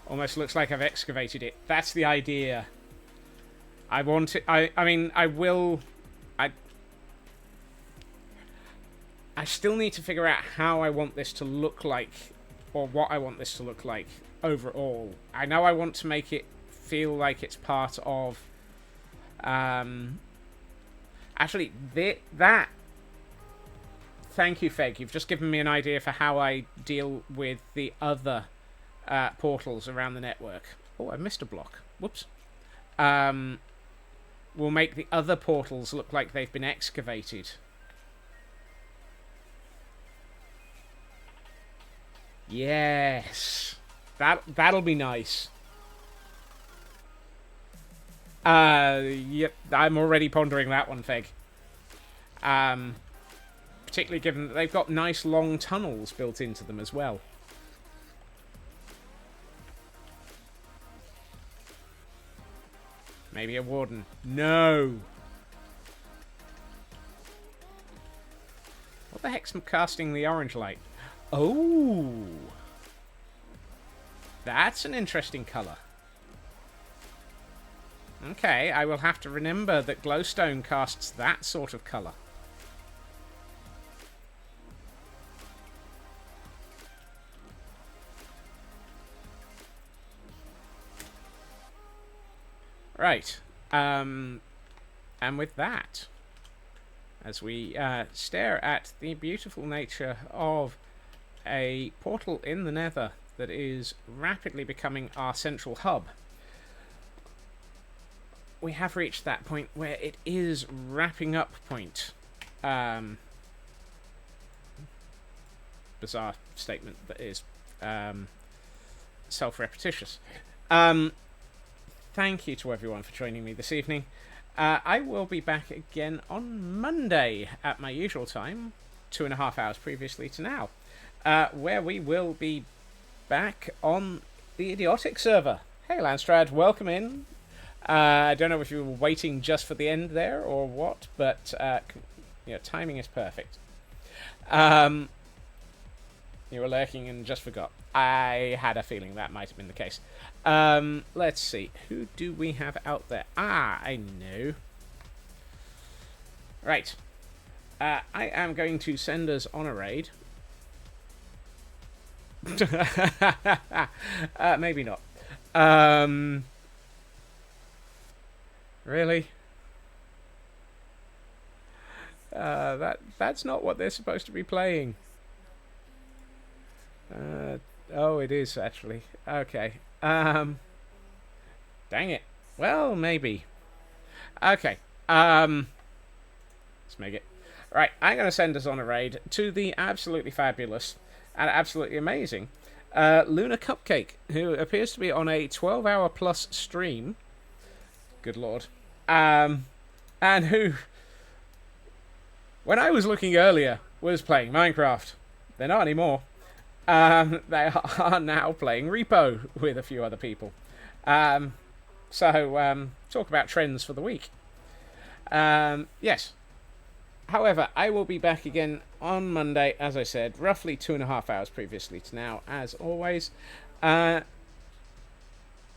Almost looks like I've excavated it. That's the idea. I want it. I mean, I will. I still need to figure out how I want this to look like, or what I want this to look like overall. I know I want to make it feel like it's part of. Actually, that. Thank you, Feg. You've just given me an idea for how I deal with the other portals around the network. Oh, I missed a block. Whoops. Will make the other portals look like they've been excavated. Yes. That'll be nice. Yep, I'm already pondering that one, Feg. Particularly given that they've got nice long tunnels built into them as well. Maybe a warden. No! What the heck's casting the orange light? Oh! That's an interesting colour. Okay, I will have to remember that glowstone casts that sort of colour. Right. And with that, as we stare at the beautiful nature of a portal in the nether that is rapidly becoming our central hub, we have reached that point where it is wrapping up point. Bizarre statement that is self-repetitious. Thank you to everyone for joining me this evening. I will be back again on Monday at my usual time, 2.5 hours previously to now, where we will be back on the Idiotic server. Hey Landstrad, welcome in. I don't know if you were waiting just for the end there or what, but timing is perfect. You were lurking and just forgot. I had a feeling that might have been the case. Let's see. Who do we have out there? Ah, I know. Right. I am going to send us on a raid. Maybe not. Really? That's not what they're supposed to be playing. Oh, it is actually. Okay. Dang it. Well, maybe. Okay. Let's make it. Right, I'm going to send us on a raid to the absolutely fabulous and absolutely amazing Luna Cupcake, who appears to be on a 12-hour plus stream. Good lord. And who, when I was looking earlier, was playing Minecraft. They're not anymore. They are now playing Repo with a few other people. So talk about trends for the week. Yes. However, I will be back again on Monday, as I said, roughly 2.5 hours previously to now, as always. I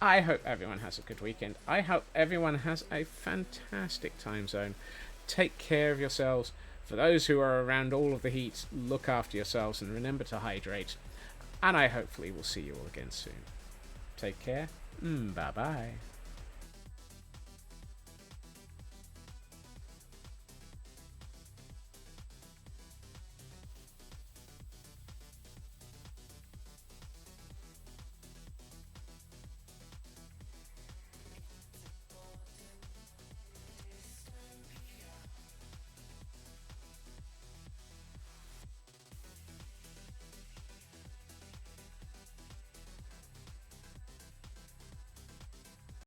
hope everyone has a good weekend. I hope everyone has a fantastic time zone. Take care of yourselves. For those who are around all of the heat, look after yourselves and remember to hydrate. And I hopefully will see you all again soon. Take care. Bye-bye.